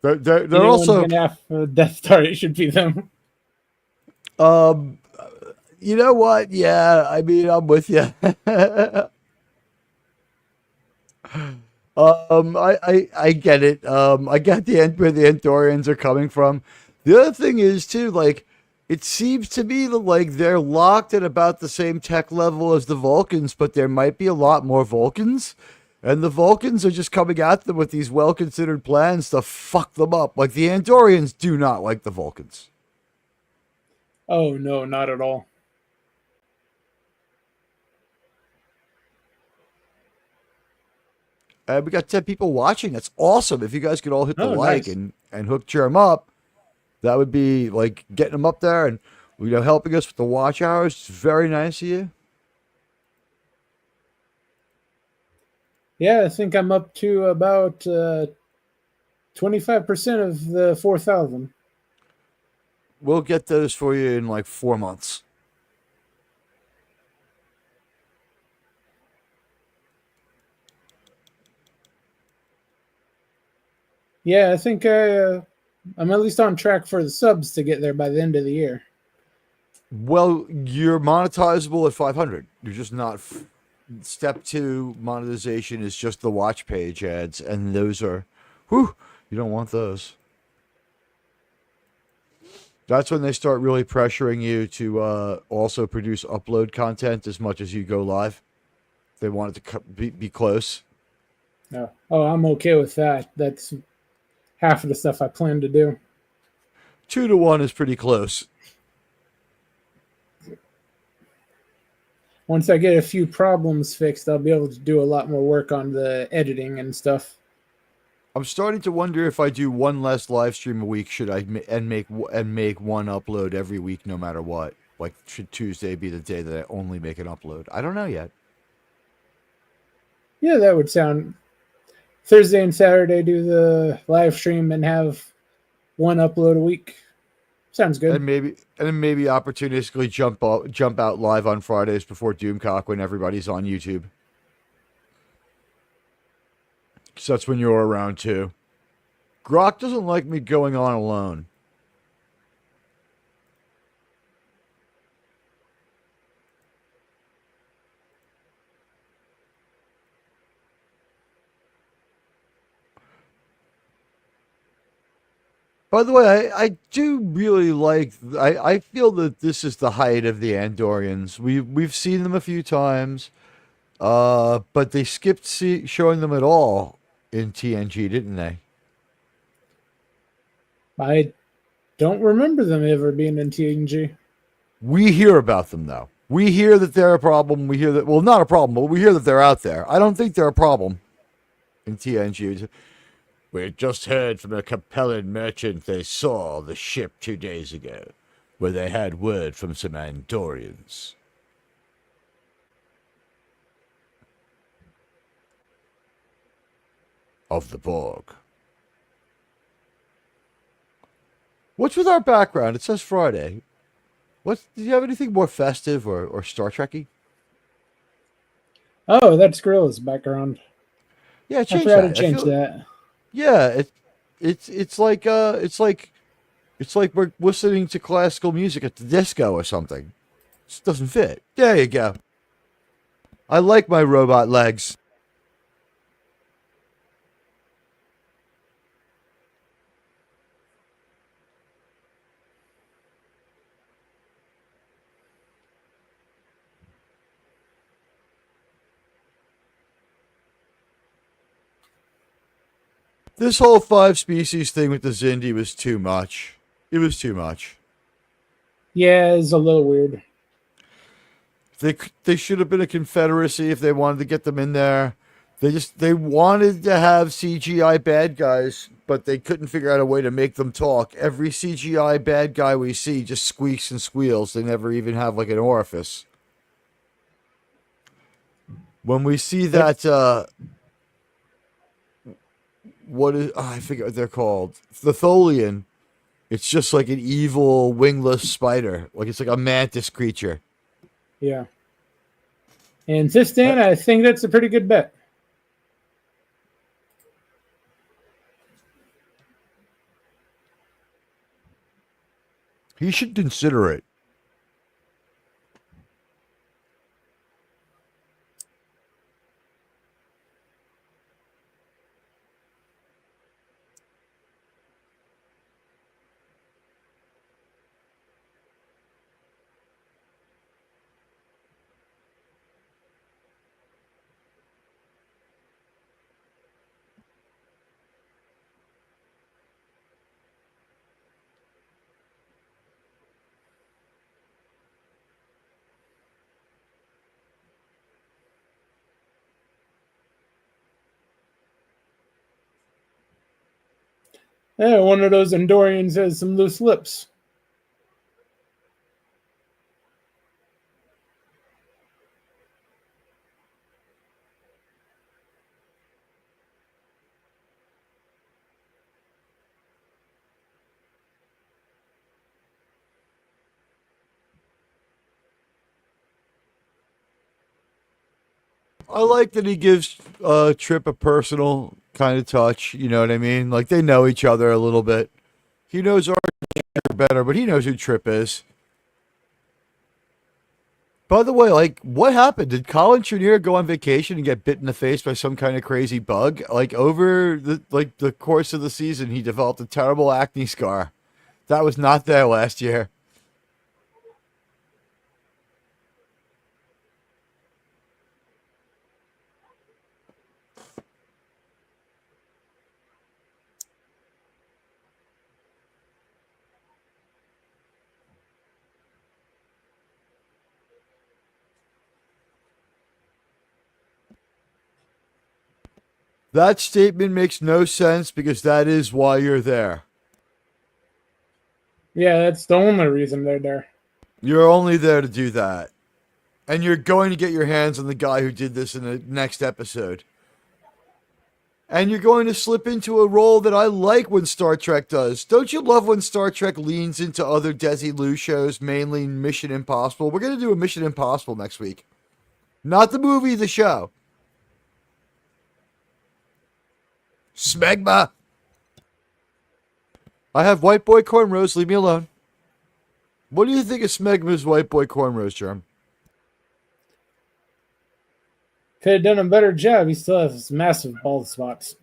They're anyone's also, gonna have a Death Star, it should be them. um, you know what? Yeah, I mean, I'm with you. I get it. I get the end where the Andorians are coming from. The other thing is too, like, it seems to me that like they're locked at about the same tech level as the Vulcans, but there might be a lot more Vulcans, and the Vulcans are just coming at them with these well-considered plans to fuck them up. Like the Andorians do not like the Vulcans. Oh no, not at all. We got 10 people watching. That's awesome. If you guys could all hit the Oh, like nice. and hook Germ up, that would be like getting them up there and helping us with the watch hours. It's very nice of you. Yeah, I think I'm up to about 25% of the 4,000. We'll get those for you in like 4 months. Yeah, I think I'm at least on track for the subs to get there by the end of the year. Well, you're monetizable at 500. You're just not. Step two monetization is just the watch page ads, and those are, whew, you don't want those. That's when they start really pressuring you to also produce upload content as much as you go live. They want it to be close. No. Oh, I'm okay with that. That's half of the stuff I plan to do. 2 to 1 is pretty close. Once I get a few problems fixed, I'll be able to do a lot more work on the editing and stuff. I'm starting to wonder if I do one less live stream a week, should I make one upload every week, no matter what. Like, should Tuesday be the day that I only make an upload? I don't know yet. Yeah, that would sound. Thursday and Saturday do the live stream and have one upload a week. Sounds good. And maybe opportunistically jump out live on Fridays before Doomcock when everybody's on YouTube. Because that's when you're around too. Grok doesn't like me going on alone. By the way, I do really like. I feel that this is the height of the Andorians. We've seen them a few times, but they skipped showing them at all in TNG, didn't they? I don't remember them ever being in TNG. We hear about them though. We hear that they're a problem. We hear that, well, not a problem, but we hear that they're out there. I don't think they're a problem in TNG. We just heard from a Capellan merchant they saw the ship 2 days ago, where they had word from some Andorians. Of the Borg. What's with our background? It says Friday. Do you have anything more festive or Star Trekky? Oh, that's Gorilla's background. Yeah, I change forgot to that. I change feel that. yeah, it's like we're listening to classical music at the disco or something. It doesn't fit. There you go. I like my robot legs. This whole five species thing with the Zindi was too much. It was too much. Yeah, it's a little weird. They should have been a confederacy if they wanted to get them in there. They wanted to have CGI bad guys, but they couldn't figure out a way to make them talk. Every CGI bad guy we see just squeaks and squeals. They never even have like an orifice. When we see that I forget what they're called. The Tholian. It's just like an evil wingless spider. Like it's like a mantis creature. Yeah. And Sistan, I think that's a pretty good bet. He should consider it. Yeah, one of those Endorians has some loose lips. I like that he gives Trip a personal kind of touch. You know what I mean? Like they know each other a little bit. He knows our character better, but he knows who Trip is. By the way, like, what happened? Did Colin Trenier go on vacation and get bit in the face by some kind of crazy bug? Like over the course of the season, he developed a terrible acne scar. That was not there last year. That statement makes no sense because that is why you're there. Yeah, that's the only reason they're there. You're only there to do that. And you're going to get your hands on the guy who did this in the next episode. And you're going to slip into a role that I like when Star Trek does. Don't you love when Star Trek leans into other Desilu shows, mainly Mission Impossible? We're going to do a Mission Impossible next week. Not the movie, the show. Smegma. I have white boy cornrows. Leave me alone. What do you think of Smegma's white boy cornrows, Germ? Could have done a better job. He still has massive bald spots.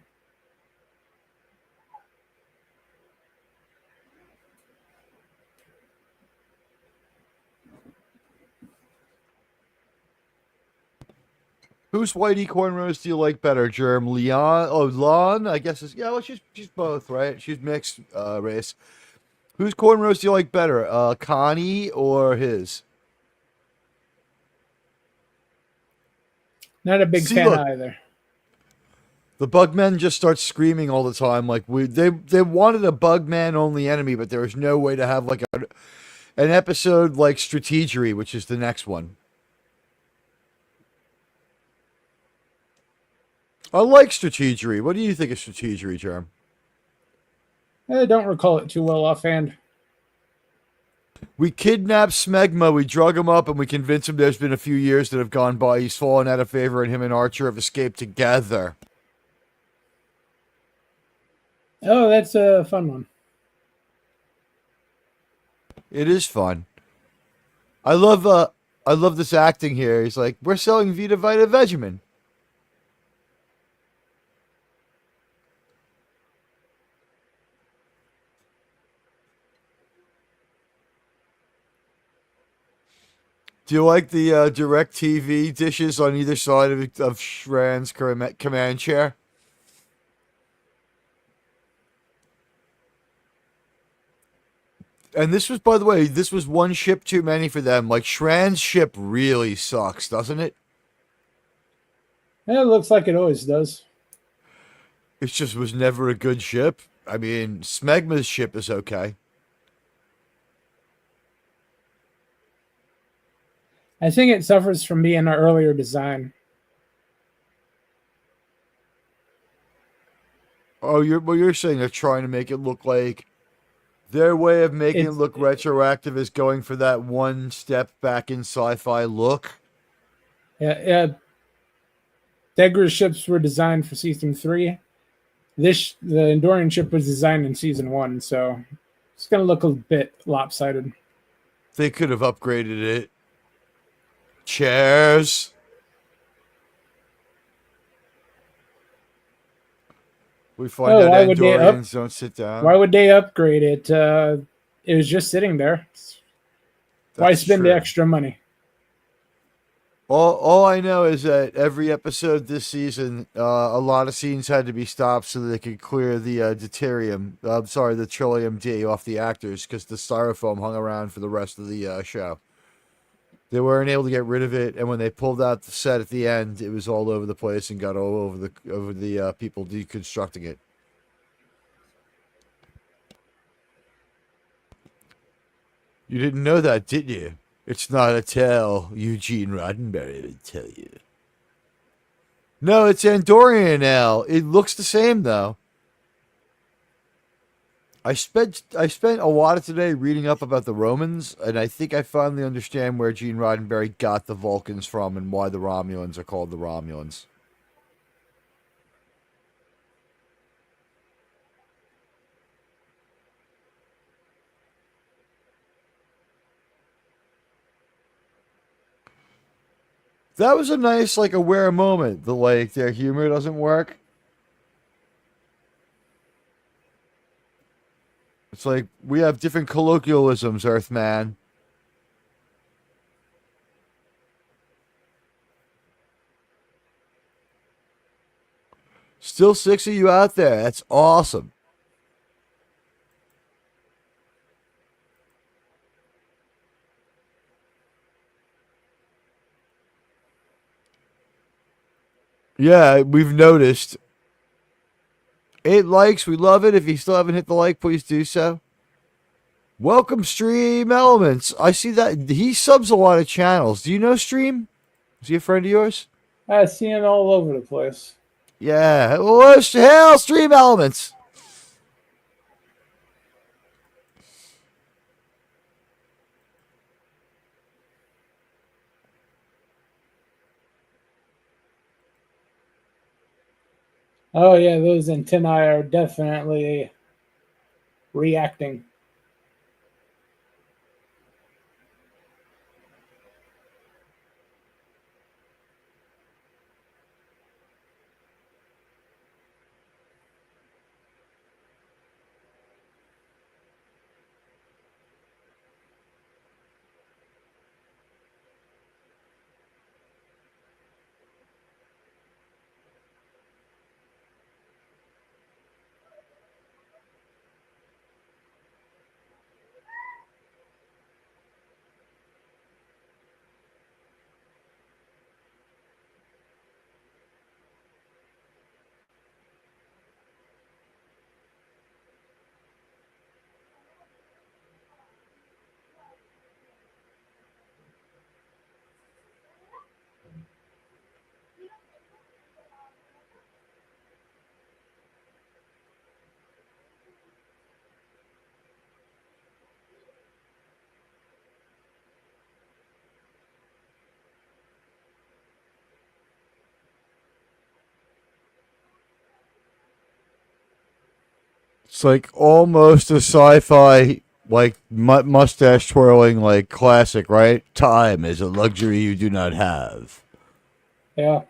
Whose whitey cornrows do you like better, Germ? Leon? Oh, Lon? I guess it's... Yeah, well, she's both, right? She's mixed race. Whose cornrows do you like better? Connie or his? Not a big See, fan look, either. the Bugmen just start screaming all the time. Like they wanted a Bugman only enemy, but there was no way to have like an episode like Strategery, which is the next one. I like Strategery. What do you think of Strategery, Germ? I don't recall it too well offhand. We kidnapped Smegma, we drug him up, and we convinced him there's been a few years that have gone by. He's fallen out of favor, and him and Archer have escaped together. Oh, that's a fun one. It is fun. I love this acting here. He's like, we're selling Vita Vita Vegemin. Do you like the direct TV dishes on either side of Shran's command chair? And this was, by the way, this was one ship too many for them. Like, Shran's ship really sucks, doesn't it? Yeah, it looks like it always does. It just was never a good ship. I mean, Smegma's ship is okay. I think it suffers from being an earlier design. Oh, you're saying they're trying to make it look like their way of making it look retroactive is going for that one step back in sci-fi look. Yeah. Degra's ships were designed for season 3. The Endorian ship was designed in season 1, so it's going to look a bit lopsided. They could have upgraded it. Chairs. We find out Andorians don't sit down. Why would they upgrade it? It was just sitting there. Why spend the extra money? All I know is that every episode this season, a lot of scenes had to be stopped so that they could clear the the Trillium D off the actors because the styrofoam hung around for the rest of the show. They weren't able to get rid of it, and when they pulled out the set at the end, it was all over the place and got all over the people deconstructing it. You didn't know that, did you? It's not a tale Eugene Roddenberry would tell you. No, it's Andorian now. It looks the same though. I spent a lot of today reading up about the Romans, and I think I finally understand where Gene Roddenberry got the Vulcans from and why the Romulans are called the Romulans. That was a nice, like, aware moment. Their humor doesn't work. It's like, we have different colloquialisms, Earthman. Still 6 of you out there. That's awesome. Yeah, we've noticed. 8 likes. We love it. If you still haven't hit the like, please do so. Welcome, Stream Elements. I see that he subs a lot of channels. Do you know Stream? Is he a friend of yours? I see him all over the place. Yeah. Well, hail, Stream Elements. Oh yeah, those antennae are definitely reacting. It's like almost a sci-fi, like mustache twirling, like classic, right? Time is a luxury you do not have. Yeah.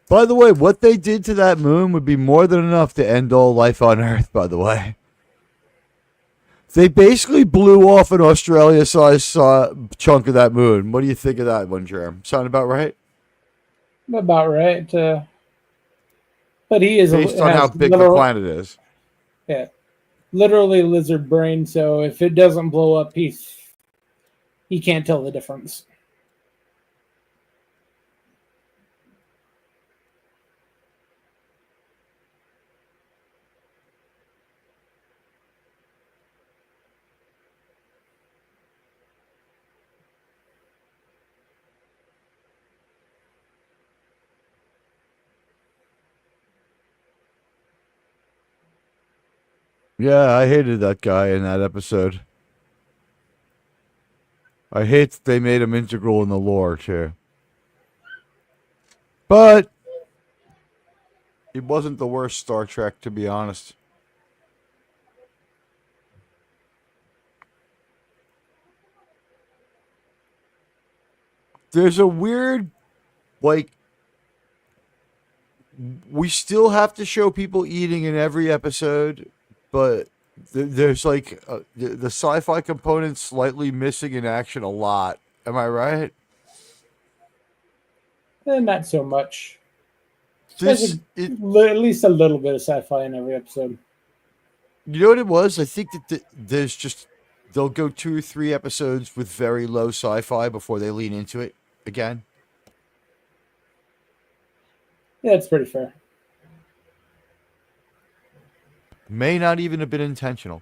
By the way, what they did to that moon would be more than enough to end all life on Earth, by the way. They basically blew off an Australia-sized chunk of that moon. What do you think of that one, Jerem? Sound about right? About right. But he Based on how has big the planet is. yeah, literally lizard brain. So if it doesn't blow up, he can't tell the difference. Yeah, I hated that guy in that episode. I hate that they made him integral in the lore, too. But it wasn't the worst Star Trek, to be honest. There's a weird, like, we still have to show people eating in every episode, but there's like the sci-fi component slightly missing in action a lot. Am I right? Not so much. There's This it. at least a little bit of sci-fi in every episode. You know what it was? I think that there's just they'll go 2 or 3 episodes with very low sci-fi before they lean into it again. Yeah, it's pretty fair. May not even have been intentional.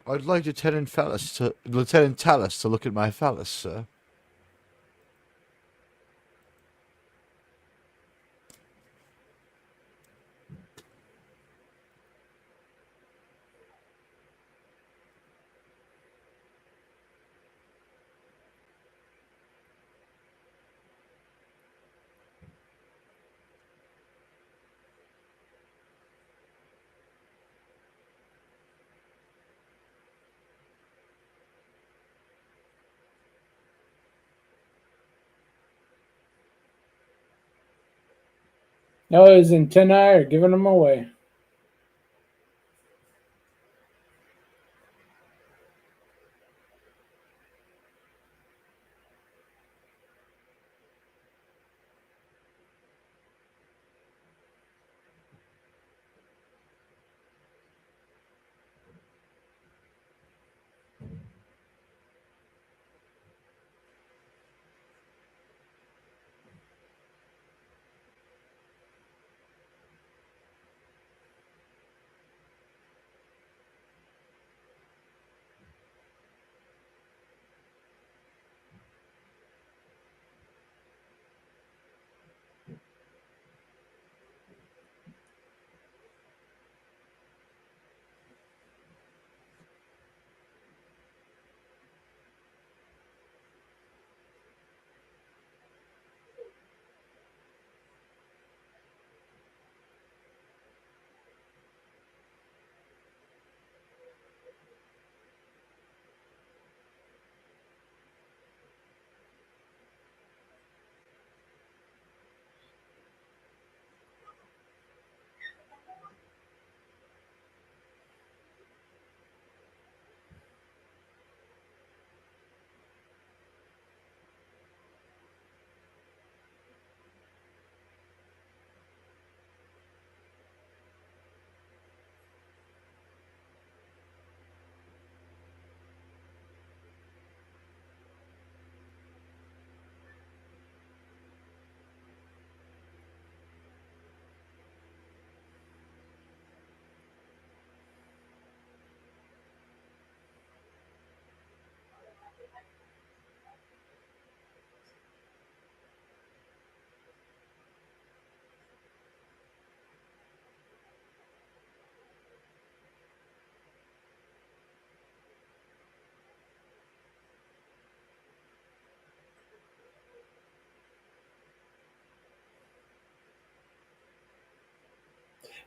I'd like Lieutenant Tallis to look at my phallus, sir. No, his antennae are giving him away.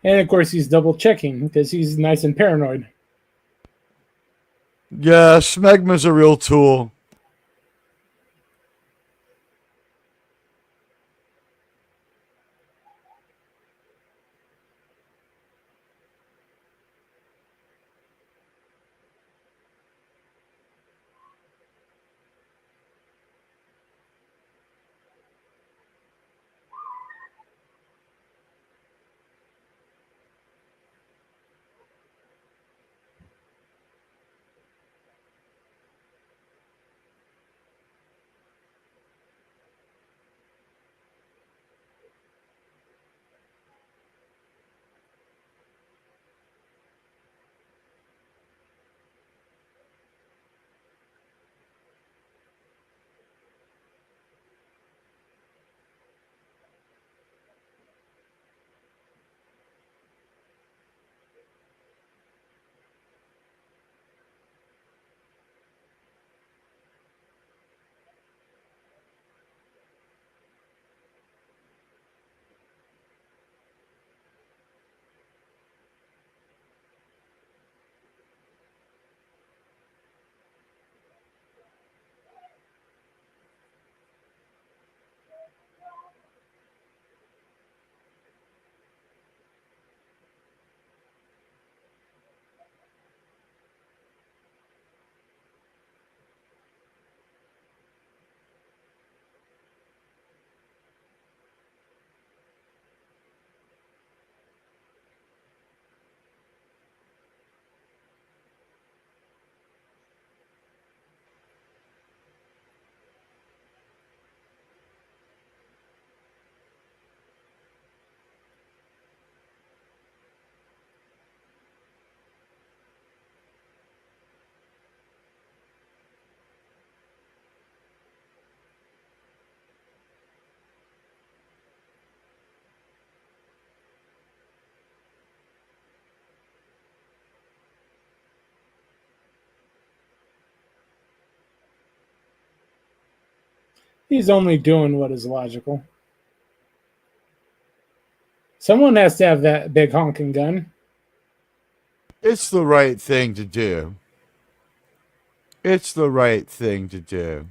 And of course, he's double checking because he's nice and paranoid. Yeah, smegma's a real tool. He's only doing what is logical. Someone has to have that big honking gun. It's the right thing to do. It's the right thing to do.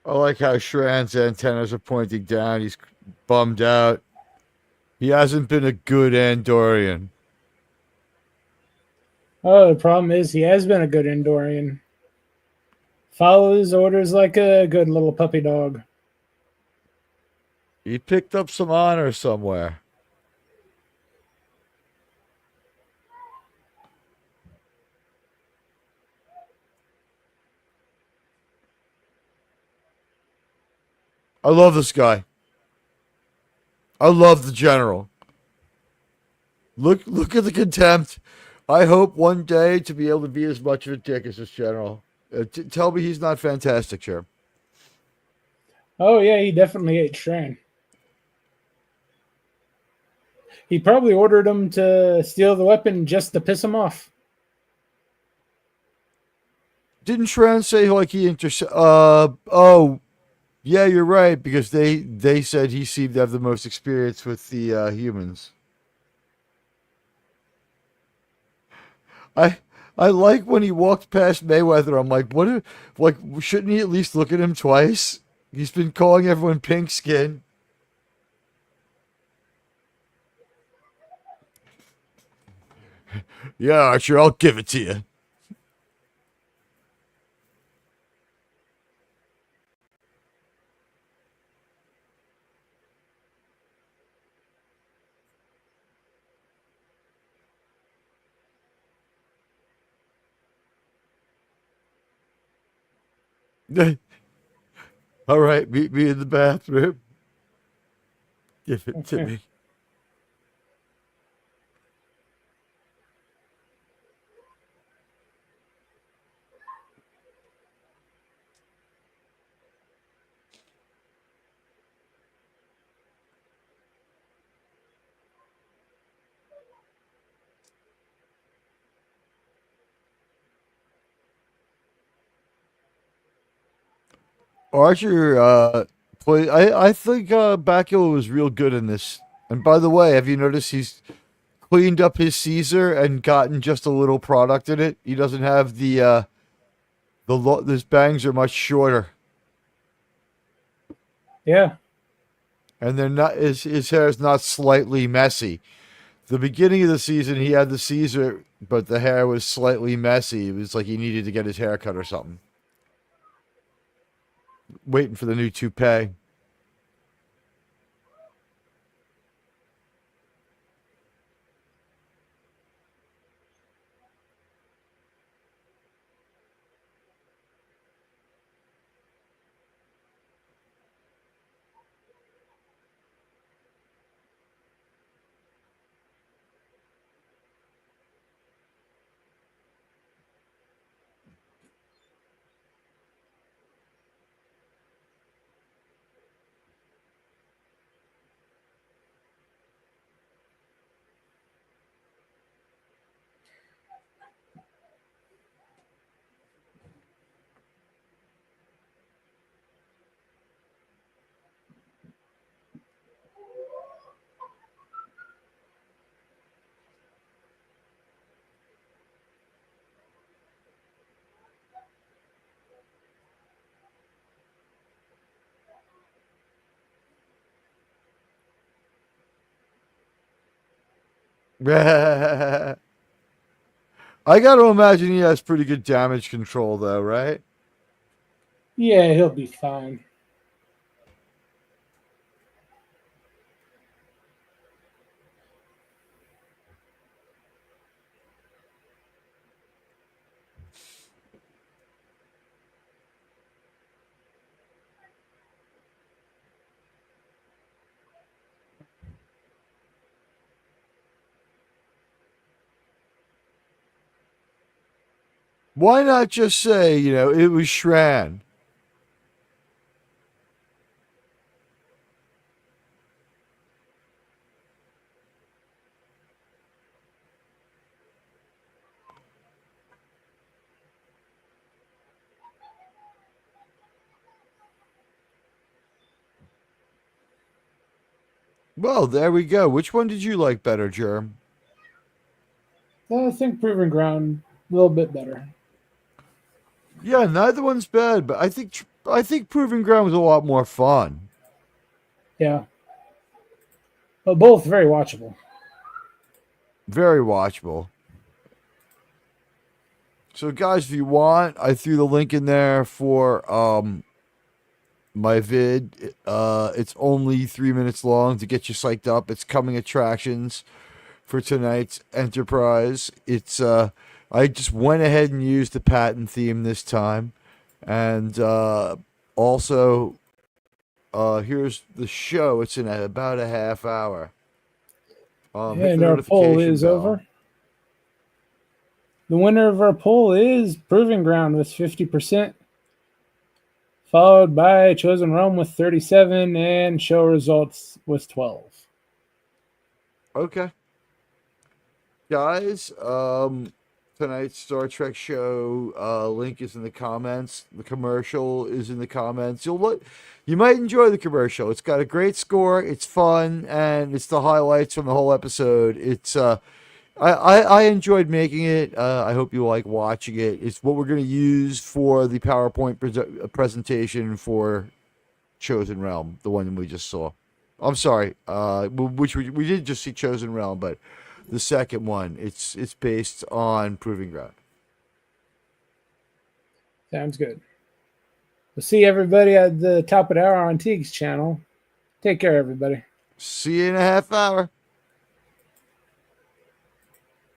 I like how Shran's antennas are pointing down. He's bummed out. He hasn't been a good Andorian. Oh, the problem is he has been a good Endorian. Follows orders like a good little puppy dog. He picked up some honor somewhere. I love this guy. I love the general. Look at the contempt. I hope one day to be able to be as much of a dick as this general. Tell me he's not fantastic, Chair. Oh, yeah, he definitely ate Shran. He probably ordered him to steal the weapon just to piss him off. Didn't Shran say like he oh Yeah, you're right, because they said he seemed to have the most experience with the humans. I I like when he walked past Mayweather. I'm like, what? Like, shouldn't he at least look at him twice? He's been calling everyone pink skin. Yeah, sure, I'll give it to you. All right, meet me in the bathroom. Give it to me. Archer play. I think Bakula was real good in this. And by the way, have you noticed he's cleaned up his Caesar and gotten just a little product in it? He doesn't have his bangs are much shorter, Yeah. and they're not his hair is not slightly messy. The beginning of the season, he had the Caesar, but the hair was slightly messy. It was like he needed to get his hair cut or something. Waiting for the new toupee. I got to imagine he has pretty good damage control, though, right? Yeah, he'll be fine. Why not just say, it was Shran? Well, there we go. Which one did you like better, Germ? I think Proving Ground a little bit better. Yeah, neither one's bad, but I think Proving Ground was a lot more fun. Yeah. But both very watchable. Very watchable. So, guys, if you want, I threw the link in there for my vid. It's only 3 minutes long to get you psyched up. It's coming attractions for tonight's Enterprise. It's I just went ahead and used the patent theme this time, and also here's the show. It's in about a half hour. Hit And the our poll notification is bell. over. The winner of our poll is Proving Ground with 50%, followed by Chosen Realm with 37, and Show Results with 12. Okay. Guys, tonight's Star Trek show. Link is in the comments. The commercial is in the comments. You might enjoy the commercial. It's got a great score. It's fun, and it's the highlights from the whole episode. I enjoyed making it. I hope you like watching it. It's what we're going to use for the PowerPoint presentation for Chosen Realm, the one we just saw. I'm sorry, which we did just see Chosen Realm, but the second one, it's based on Proving Ground. Sounds good. We'll see everybody at the top of the hour on Teague's channel. Take care, everybody. See you in a half hour.